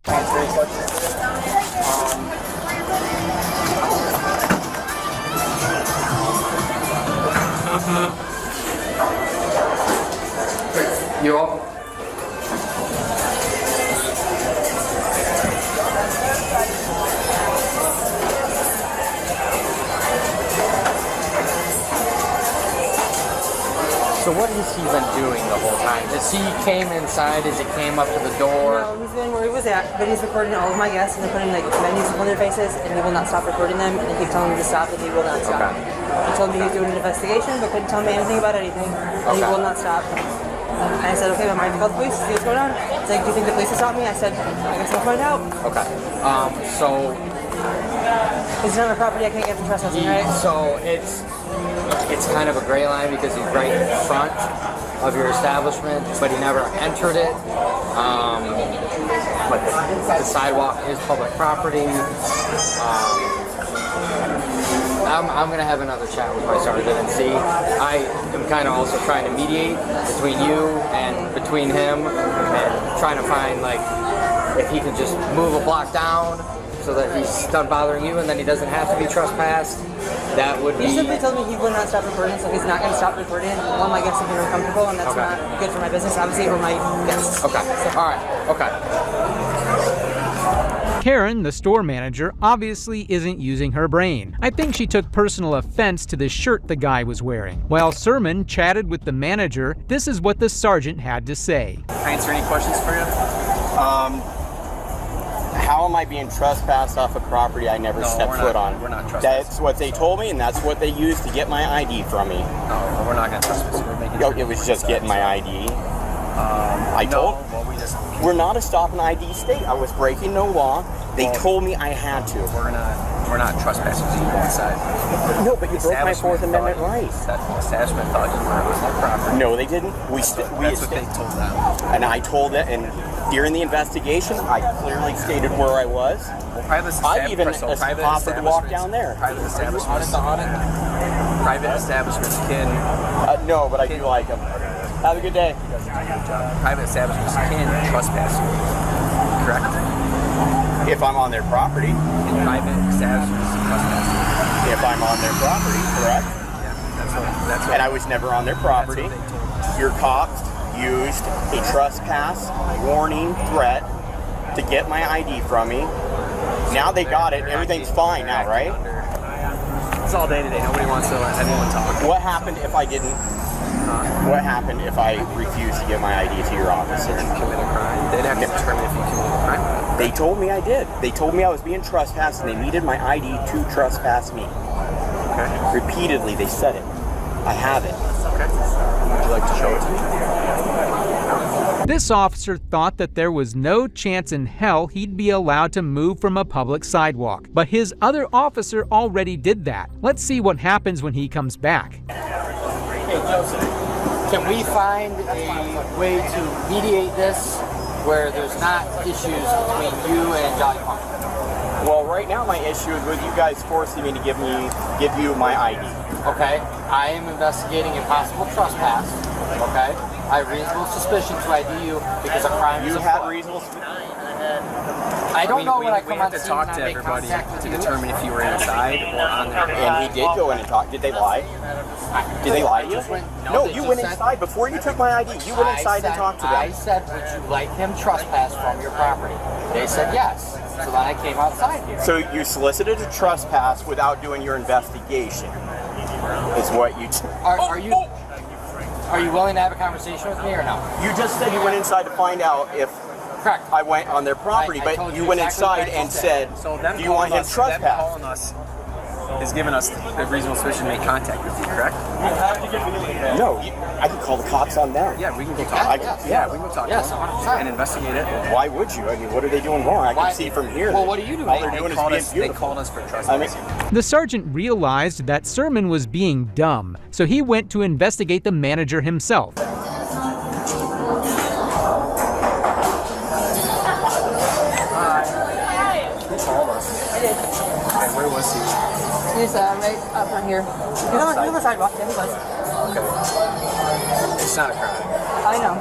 You all? So what has he been doing the whole time? As he came inside, as he came up to the door? No, he's been where he was at, but he's recording all of my guests, and they're putting like menus on their faces, and he will not stop recording them, and they keep telling him to stop, and he will not stop. He told me he was doing an investigation, but couldn't tell me anything about anything, and he will not stop. And I said, okay, I'm going to call the police, see what's going on. He's like, do you think the police will stop me? I said, I guess I'll find out. Okay. So... It's not my property, I can't get from trespassing, right? So it's... it's kind of a gray line because he's right in front of your establishment, but he never entered it. But the sidewalk is public property. I'm going to have another chat with my sergeant and see. I am kind of also trying to mediate between you and between him and trying to find, like, if he can just move a block down so that he's done bothering you and then he doesn't have to be trespassed. That would be... He simply told me he would not stop recording, so he's not going to stop recording. One of my guests would be uncomfortable, and that's not good for my business, obviously, or my guests. Okay. All right. Okay. Karen, the store manager, obviously isn't using her brain. I think she took personal offense to the shirt the guy was wearing. While Sermon chatted with the manager, this is what the sergeant had to say. Can I answer any questions for you? How am I being trespassed off a property I never stepped foot on? We're not trespassing. That's what they told me, and that's what they used to get my ID from me. No, we're not going to trespass. We're making It was just getting my ID. We're not a stop and ID state. I was breaking no law. They told me I had to. We're not trespassing, so you go inside. No, but you broke my Fourth Amendment right. The establishment thought you were on their property. No, they didn't. That's what they told them. And I told it, and during the investigation, I clearly stated where I was. I even offered to walk down there. Private establishments. Private establishments can. No, but I do like them. Have a good day. Private establishments can trespass you. Correct? If I'm on their property. And private establishments can trespass you. If I'm on their property, correct? Yeah, that's what. And I was never on their property. Your cops used a trespass warning threat to get my ID from me. Now they got it. Everything's fine now, right? It's all day today. Nobody wants to let anyone talk. What happened if I didn't? What happened if I refused to give my ID to your officer? If you commit a crime, they'd have to determine if you committed a crime. They told me I did. They told me I was being trespassed, and they needed my ID to trespass me. Okay. Repeatedly, they said it. I have it. Okay. Would you like to show it to me? This officer thought that there was no chance in hell he'd be allowed to move from a public sidewalk, but his other officer already did that. Let's see what happens when he comes back. Hey, Joseph, can we find a way to mediate this where there's not issues between you and Jolly Punk? Well, right now my issue is with you guys forcing me to give you my ID. Okay, I am investigating a possible trespass. Okay, I have reasonable suspicion to ID you because a crime is afoot. You have reasonable suspicion? I don't know when I come on to scene talk and to I make everybody contact with to you. determine if you were inside or on there. And he did go in and talk. Did they lie? Did they lie to you? No, you went inside before you took my ID. You went inside and talked to them. I said, would you like him trespass from your property? They said yes. So then I came outside here. So you solicited a trespass without doing your investigation. Is what you. Are you willing to have a conversation with me or no? You just said you went inside to find out if. Correct. I went on their property, but you went inside and said, "Do you want him trespassed?" Them calling us is giving us the reasonable suspicion to make contact with you, correct? No, I can call the cops on them. Yeah, we can go talk. We can go talk to them 100%. and investigate it. Why would you? I mean, what are they doing wrong? I can see from here. Well, what are you doing? All they're doing is being beautiful. They called us for trespassing. The sergeant realized that Sermon was being dumb, so he went to investigate the manager himself. Where was he? He's right up on here. He's on the sidewalk. Yeah, he was. Okay. It's not a crime. I know.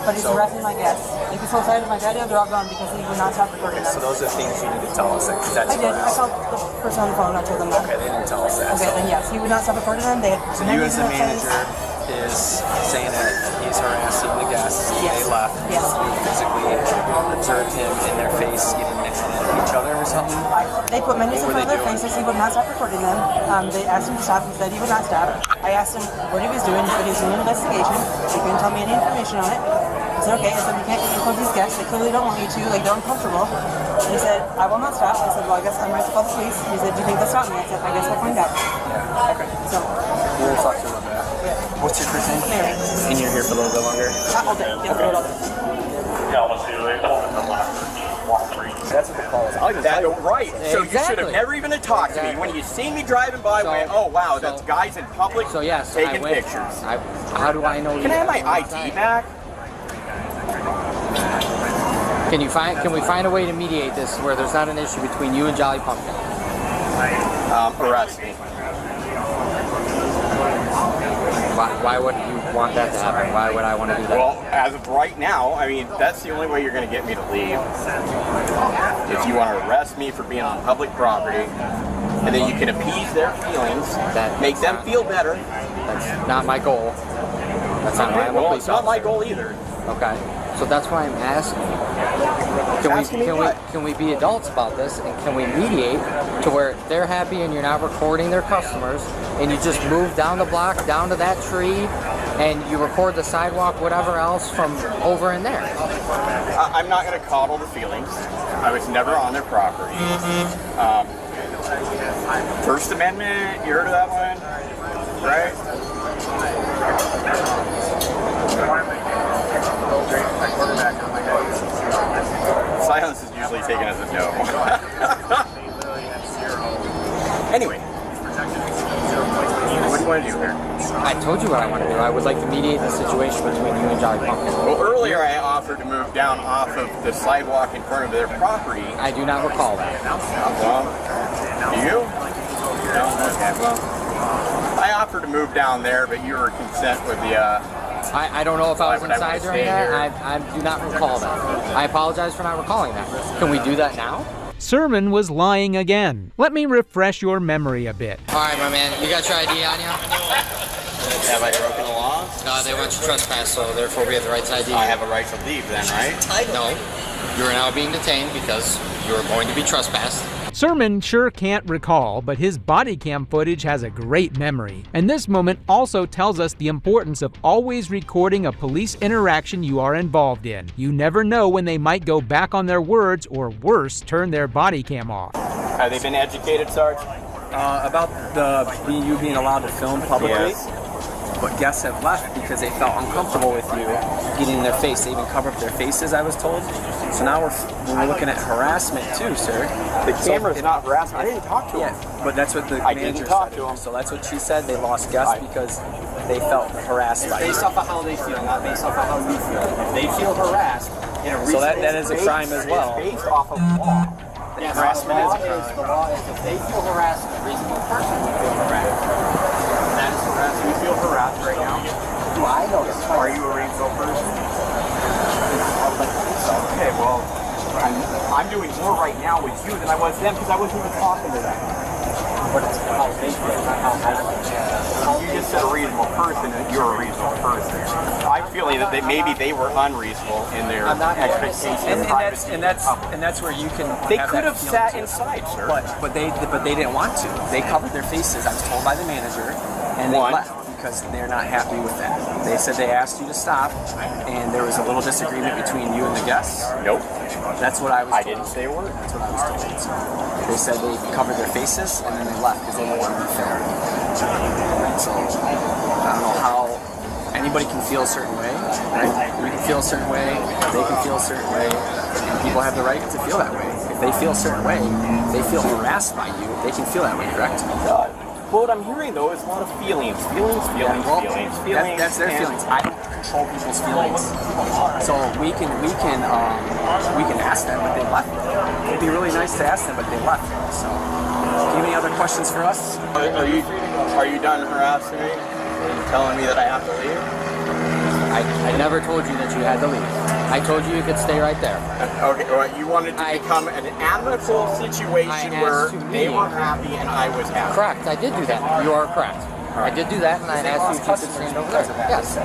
But he's harassing my guests. If he's outside of my patio, they're all gone because he would not stop recording them. So those are things you need to tell us. That's I did. I called the person on the phone. I told them that. Okay, they didn't tell us that. Okay, then yes, he would not stop recording them. So you as the manager is saying that he's harassing the guests. Yes. They left. Yes. You physically observed him in their face getting mad at each other or something? They put menus in front of their faces. He would not stop recording them. They asked him to stop. He said he would not stop. I asked him what he was doing. He said he was doing an investigation. He couldn't tell me any information on it. I said, okay. I said, you can't include these guests. They clearly don't want you to. Like, they're uncomfortable. And he said, I will not stop. I said, well, I guess I'm right to call the police. He said, do you think they'll stop me? I said, I guess I'll find out. Yeah. Okay. So. We're going to talk to him about that. Yeah. What's your first name? Mary. And you're here for a little bit longer? All day. Yeah, okay. all day. And That's what the call is. I'll even tell you. Right. So you should have Exactly. never even talked to me. When you seen me driving by, went, oh wow, that's guys in public So yes, taking I went, pictures. How do I know? Can I have my ID back? Can we find a way to mediate this where there's not an issue between you and Jolly Pumpkin? Arrest me. Why would you want that to happen? Why would I want to do that? Well, as of right now, I mean, that's the only way you're going to get me to leave. If you want to arrest me for being on public property, and then you can appease their feelings, make them feel better. That's not my goal. That's not my well, it's not my goal either. Okay, so that's why I'm asking. Can we be adults about this, and can we mediate to where they're happy and you're not recording their customers, and you just move down the block, down to that tree, and you record the sidewalk, whatever else from over in there? I'm not going to coddle the feelings. I was never on their property. First Amendment, you heard of that one, right? Silence is usually taken as a no. Anyway, what do you want to do here? I told you what I want to do. I would like to mediate the situation between you and Jolly Pumpkin. Well, earlier I offered to move down off of the sidewalk in front of their property. I do not recall that. Well, do you? No? Okay, well, I offered to move down there, but you were consent with the, I don't know if I was inside during that. I do not recall that. I apologize for not recalling that. Can we do that now? Sermon was lying again. Let me refresh your memory a bit. All right, my man. You got your ID on you? Have I broken the law? No, they want you to trespass, so therefore we have the right to ID. I have a right to leave then, right? No. You are now being detained because you are going to be trespassed. Sermon sure can't recall, but his body cam footage has a great memory. And this moment also tells us the importance of always recording a police interaction you are involved in. You never know when they might go back on their words or worse, turn their body cam off. Have they been educated, Sarge? About you being allowed to film publicly. Yes. But guests have left because they felt uncomfortable with you getting in their face. They even covered up their faces, I was told. So now we're looking at harassment too, sir. The camera's not harassment. I didn't talk to him. Yeah, but that's what the I manager didn't talk said. to him. So that's what she said. They lost guests because they felt harassed by you. Based off of how they feel, not based off of how you feel. If they feel harassed in a reasonable So that is a crime as well. It's based off of law. Yes, harassment is a crime. The law is if they feel harassed, a reasonable person would feel harassed. That is harassed. You feel harassed right now. Do I know this? Are you a reasonable person? Okay, well, I'm doing more right now with you than I was then because I wasn't even talking to them. But it's how they feel, not how I feel. You just said a reasonable person and you're a reasonable person. I'm feeling that maybe they were unreasonable in their expectations of privacy. And that's where you can. They could have sat inside, sir. But they didn't want to. They covered their faces. I was told by the manager, and they left because they're not happy with that. They said they asked you to stop, and there was a little disagreement between you and the guests. Nope. That's what I was told. I didn't say a word. That's what I was told. So they said they covered their faces, and then they left because they didn't want to be fair. So I don't know how anybody can feel a certain way. Right? You can feel a certain way. They can feel a certain way. And people have the right to feel that way. If they feel a certain way, they feel harassed by you, they can feel that way, correct? What I'm hearing though is a lot of feelings. Feelings. That's their feelings. I don't control people's feelings. So we can ask them, but they left. It'd be really nice to ask them, but they left. So, do you have any other questions for us? Are you done harassing me? Are you telling me that I have to leave? I never told you that you had to leave. I told you you could stay right there. Okay, well, you wanted to become an amicable situation where they were happy and I was happy. Correct, I did do that. You are correct. I did do that, and I asked you if you could stand over there. Yes,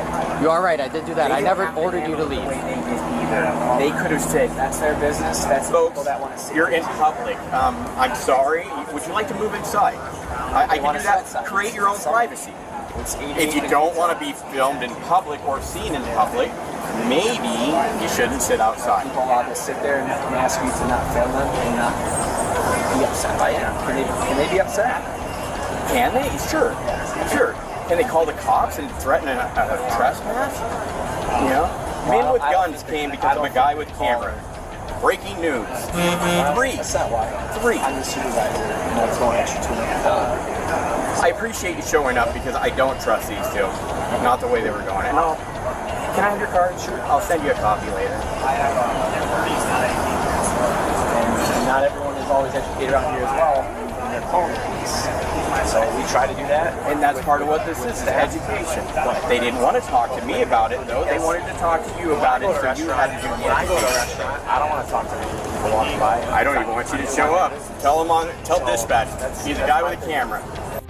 you are right, I did do that. I never ordered you to leave. They could have said, that's their business, that's the people that want to see. You're in public. I'm sorry. Would you like to move inside? I can do that. Create your own privacy. If you don't want to be filmed in public or seen in public, maybe you shouldn't sit outside. People allowed to sit there and ask you to not film them and not be upset by it. Can they be upset? Can they? Sure. Can they call the cops and threaten a trespass? You know? Men with guns came because of a guy with camera. Breaking news. Three. That's not why. Three. I'm the supervisor, and I won't answer to me. I appreciate you showing up because I don't trust these two. Not the way they were going. And can I have your card? Sure. I'll send you a copy later. And not everyone is always educated around here as well in their calling piece. So we try to do that. And that's part of what this is, the education. They didn't want to talk to me about it, though. They wanted to talk to you about it, so you had to do the When I go to a restaurant, I don't want to talk to people walking by. I don't even want you to show up. Tell dispatch. He's a guy with a camera.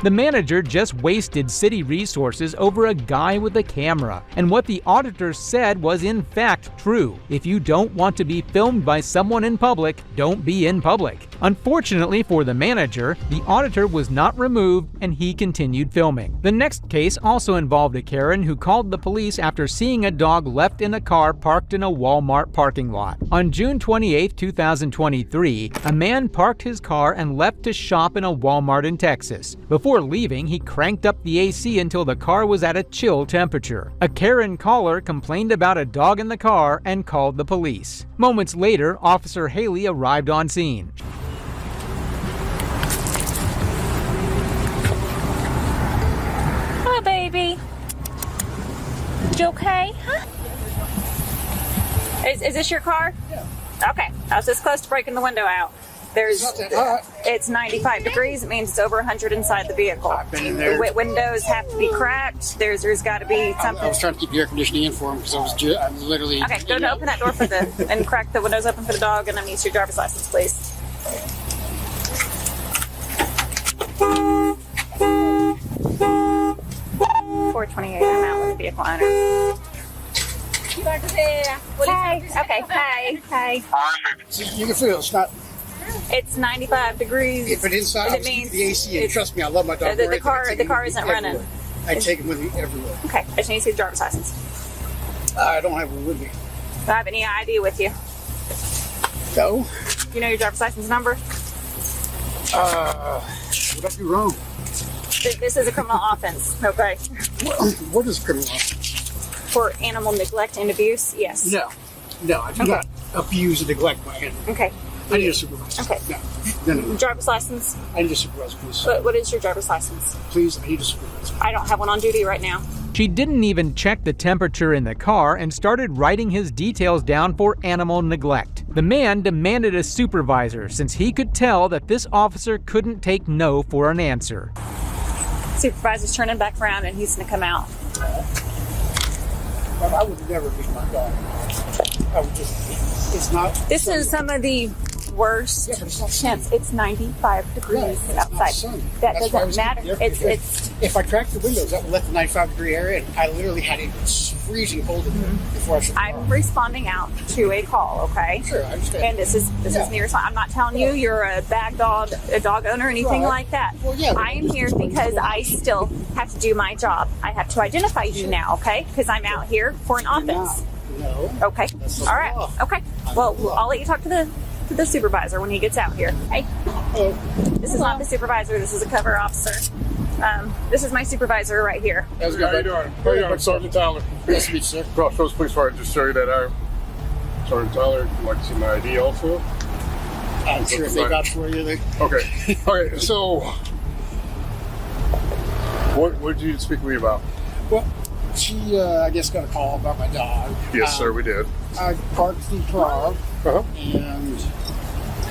The manager just wasted city resources over a guy with a camera. And what the auditor said was in fact true. If you don't want to be filmed by someone in public, don't be in public. Unfortunately for the manager, the auditor was not removed and he continued filming. The next case also involved a Karen who called the police after seeing a dog left in a car parked in a Walmart parking lot. On June 28, 2023, a man parked his car and left to shop in a Walmart in Texas. Before leaving, he cranked up the AC until the car was at a chill temperature. A Karen caller complained about a dog in the car and called the police. Moments later, Officer Haley arrived on scene. Hi, baby. You okay? Huh? Is this your car? Yeah. Okay. I was this close to breaking the window out. It's 95 degrees. It means it's over 100 inside the vehicle. I've been in there. The windows have to be cracked. There's got to be something. I was trying to keep the air conditioning in for him because I'm literally. Okay, go to open that door for and crack the windows open for the dog, and I need your driver's license, please. $428. I'm out with the vehicle owner. Hi. Okay. Hi. You can feel it's not. It's 95 degrees. If it inside, it means the AC. And trust me, I love my dog. The car isn't running. I take him with me everywhere. Okay. I just need to see the driver's license. I don't have one with me. Do I have any ID with you? No. You know your driver's license number? What did I do wrong? This is a criminal offense. Okay. What is criminal offense? For animal neglect and abuse, yes. No, I do not abuse and neglect my animal. Okay. I need a supervisor. Okay. No. Driver's license? I need a supervisor, please. What is your driver's license? Please, I need a supervisor. I don't have one on duty right now. She didn't even check the temperature in the car and started writing his details down for animal neglect. The man demanded a supervisor since he could tell that this officer couldn't take no for an answer. Supervisor's turning back around and he's going to come out. I would never leave my dog. I would just, it's not. This is some of the worst temps. It's 95 degrees outside. That doesn't matter. It's. If I cracked the windows, that would let the 95 degree air in. I literally had it freezing cold in there before I should. I'm responding out to a call, okay? Sure, I understand. And this is me responding. I'm not telling you you're a bag dog, a dog owner, or anything like that. Well, yeah, I am here because I still have to do my job. I have to identify you now, okay? Because I'm out here for an offense. No. Okay. All right. Okay. Well, I'll let you talk to the supervisor when he gets out here. Hey. This is not the supervisor. This is a cover officer. This is my supervisor right here. How's it going? How you doing? How you doing, Sergeant Tyler? Nice to meet you, sir. Crossroads Police Fire, just show you that I'm Sergeant Tyler. Would you like to see my ID also? I'm sure if they vouch for you, they... Okay. Okay, so what did you speak with me about? Well, she, I guess, got a call about my dog. Yes, sir, we did. I parked the car, and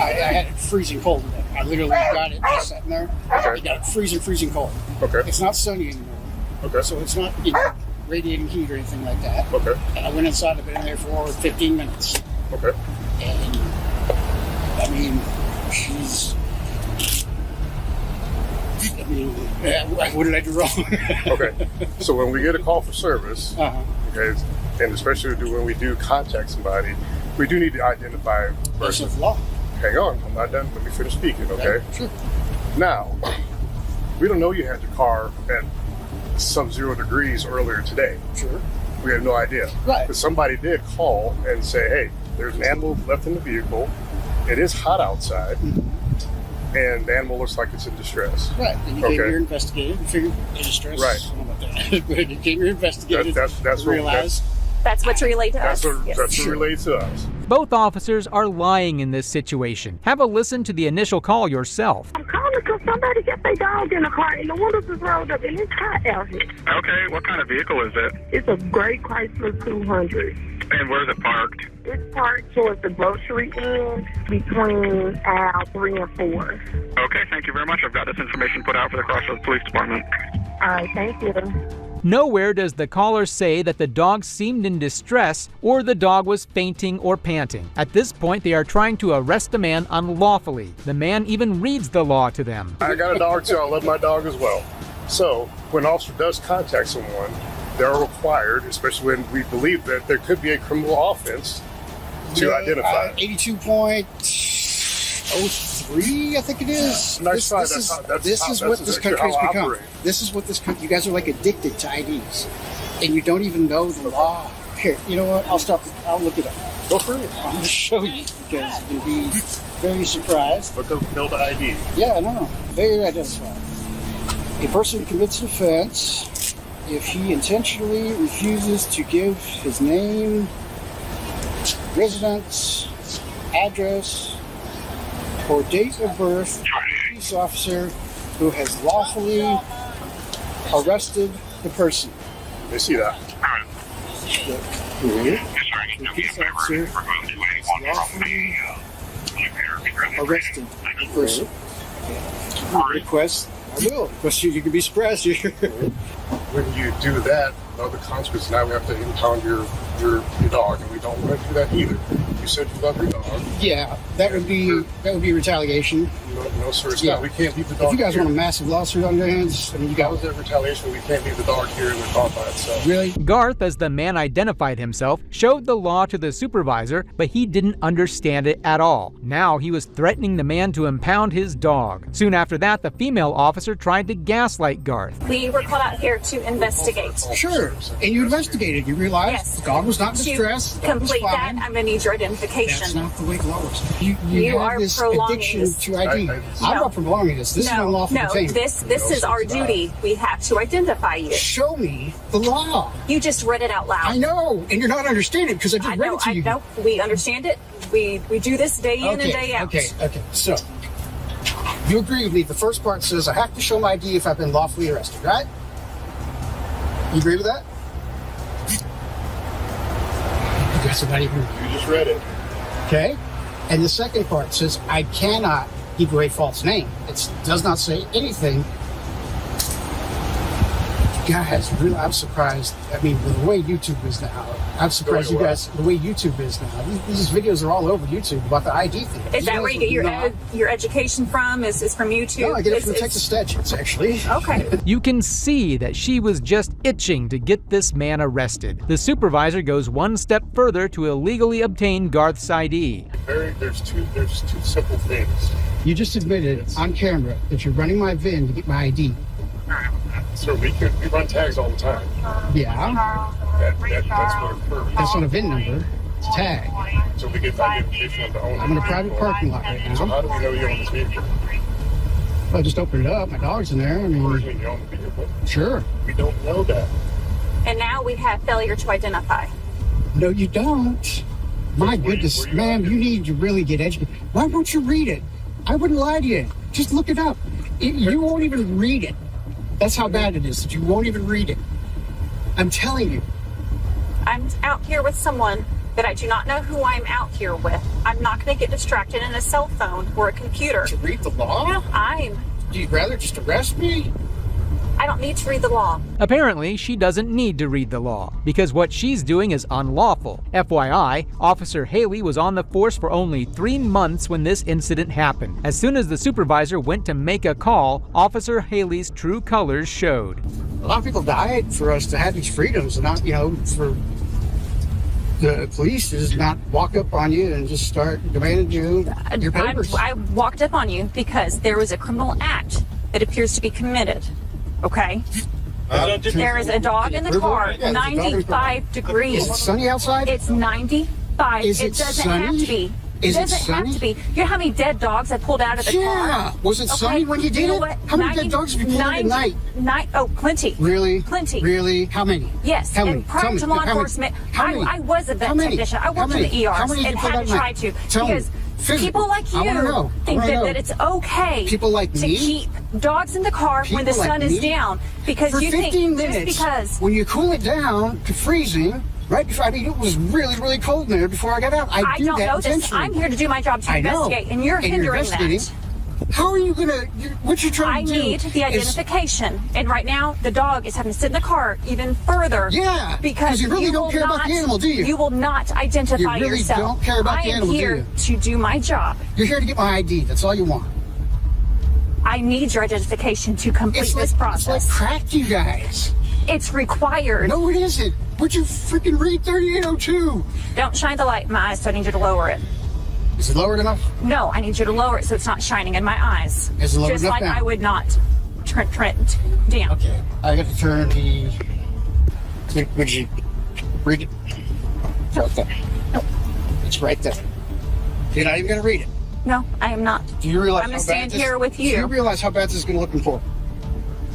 I had it freezing cold in there. I literally got it just sitting there. Okay. I got it freezing cold. Okay. It's not sunny anymore. Okay. So it's not radiating heat or anything like that. Okay. And I went inside. I've been in there for 15 minutes. Okay. And, I mean, what did I do wrong? Okay. So when we get a call for service, okay, and especially when we do contact somebody, we do need to identify a person. Law. Hang on, I'm not done. Let me finish speaking, okay? Sure. Now, we don't know you had your car at sub-0 degrees earlier today. Sure. We have no idea. Right. But somebody did call and say, hey, there's an animal left in the vehicle. It is hot outside. And the animal looks like it's in distress. Right. And you came here investigated and figured in distress. Right. I don't know about that. But you came here investigated that's realized. That's what's relayed to us. That's what relayed to us. Both officers are lying in this situation. Have a listen to the initial call yourself. I'm calling because somebody got their dog in the car and the windows is rolled up and it's hot out here. Okay, what kind of vehicle is it? It's a gray Chrysler 200. And where's it parked? It's parked towards the grocery end between aisle 3 and 4. Okay, thank you very much. I've got this information put out for the Crossroads Police Department. All right, thank you. Nowhere does the caller say that the dog seemed in distress or the dog was fainting or panting. At this point, they are trying to arrest the man unlawfully. The man even reads the law to them. I got a dog too. I love my dog as well. So when an officer does contact someone, they're required, especially when we believe that there could be a criminal offense, to identify. 82.03, I think it is. Nice try. This is what this country's become. This is what this country. You guys are like addicted to IDs, and you don't even know the law. Here, you know what? I'll stop. I'll look it up. Go for it. I'm going to show you because you'll be very surprised. Look up build ID. Yeah, no, very identified. A person commits an offense if he intentionally refuses to give his name, residence, address, or date of birth to a police officer who has lawfully arrested the person. They see that. The police officer has lawfully arrested the person. Request, I will. Request you can be surprised here. When you do that, the consequences, now we have to impound your dog, and we don't want to do that either. You said you love your dog. Yeah, that would be retaliation. No, sir, it's not. We can't leave the dog. If you guys here. want a massive lawsuit on your hands, I mean, you got. How is that retaliation? We can't leave the dog here in the car by itself. Really? Garth, as the man identified himself, showed the law to the supervisor, but he didn't understand it at all. Now he was threatening the man to impound his dog. Soon after that, the female officer tried to gaslight Garth. We were called out here to investigate. Sure, and you investigated. You realized the dog was not in distress. To complete that, I'm going to need your identification. That's not the way the law works. You You have are this prolonging addiction this. to ID. I'm not prolonging this. This is unlawful detainment. This is our duty. We have to identify you. Show me the law. You just read it out loud. I know, and you're not understanding because I just read it to you. I know. We understand it. We do this day in and day out. Okay. So, you agree with me. The first part says I have to show my ID if I've been lawfully arrested, right? You agree with that? You guys are not even. You just read it. Okay. And the second part says I cannot give away false name. It does not say anything. Guys, really, I'm surprised. I mean, the way YouTube is now, I'm surprised you guys, the way YouTube is now. These videos are all over YouTube about the ID thing. Is that where you get your education from? Is from YouTube? No, I get it from the Texas statutes, actually. Okay. You can see that she was just itching to get this man arrested. The supervisor goes one step further to illegally obtain Garth's ID. There's two simple things. You just admitted on camera that you're running my VIN to get my ID. Sir, we run tags all the time. Yeah. That's what occurs. That's not a VIN number. It's a tag. So we get identification of the owner. I'm in a private parking lot right now. So how do we know you own this vehicle? Well, I just opened it up. My dog's in there. I mean, You own the vehicle? Sure. We don't know that. And now we have failure to identify. No, you don't. My goodness, ma'am, you need to really get educated. Why won't you read it? I wouldn't lie to you. Just look it up. You won't even read it. That's how bad it is that you won't even read it. I'm telling you. I'm out here with someone that I do not know who I'm out here with. I'm not going to get distracted in a cell phone or a computer. To read the law? No, Do you rather just arrest me? I don't need to read the law. Apparently, she doesn't need to read the law, because what she's doing is unlawful. FYI, Officer Haley was on the force for only 3 months when this incident happened. As soon as the supervisor went to make a call, Officer Haley's true colors showed. A lot of people died for us to have these freedoms and not, for the police to not walk up on you and just start demanding your papers. I walked up on you because there was a criminal act that appears to be committed. Okay? There is a dog in the car, 95 degrees. Is it sunny outside? It's 95. Is it it doesn't sunny? have to be. Is it doesn't sunny? have to be. You know how many dead dogs I pulled out of the car? Yeah. Was it sunny when you did You know it? what? How many dead dogs have you pulled out at night? Oh, plenty. Really? Plenty. Really? How many? Yes. How many? And prior to law enforcement, I was a vet technician. I worked in the ERs and had to try to. Because people like you think that it's okay to keep dogs in the car when the sun is down. Because for you 15 think minutes, just because. when you cool it down to freezing, right before, I mean, it was really, really cold in there before I got out. I do don't that know this. intentionally. I'm here to do my job to investigate, and you're hindering that. How are you gonna? What you're trying to do? I need the is- identification, and right now the dog is having to sit in the car even further. Yeah, because you really don't will care about not- the animal, do you? You will not identify You really yourself. don't care about the animal, do I am here you? to do my job. You're here to get my ID. That's all you want. I need your identification to complete this process. It's like crack, you guys. It's required. No, it isn't. Would you freaking read 3802? Don't shine the light in my eyes, so I need you to lower it. Is it lowered enough? No, I need you to lower it so it's not shining in my eyes. Is it lowered Just enough like now? I would not Trent down. Okay, I got to turn the. Would you read it? Right there. No, it's right there. You're not even going to read it. No, I am not. Do you realize I'm how going to bad stand this- here with Do you you. realize how bad this is going to look in court?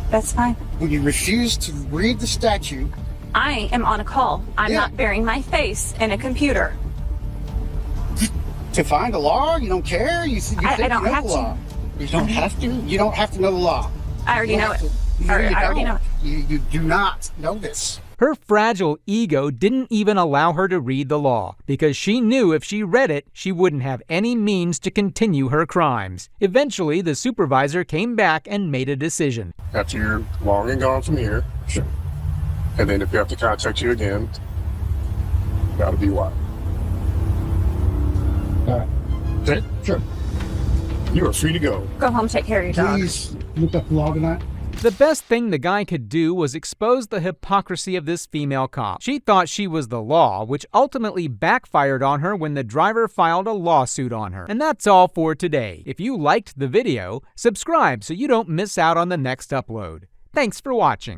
That's fine. When you refuse to read the statute. I am on a call. I'm not burying my face in a computer. To find a law, you don't care. You think I you don't know have the to. law. You don't have to. You don't have to know the law. I already You know don't it. have to- I you already don't. know it. You do not know this. Her fragile ego didn't even allow her to read the law, because she knew if she read it, she wouldn't have any means to continue her crimes. Eventually, the supervisor came back and made a decision. After you're long and gone from here, sure. And then if we have to contact you again, that'll be why. All right. Okay? Sure. You are free to go. Go home, take care of your dog. Please look up the law tonight. The best thing the guy could do was expose the hypocrisy of this female cop. She thought she was the law, which ultimately backfired on her when the driver filed a lawsuit on her. And that's all for today. If you liked the video, subscribe so you don't miss out on the next upload. Thanks for watching.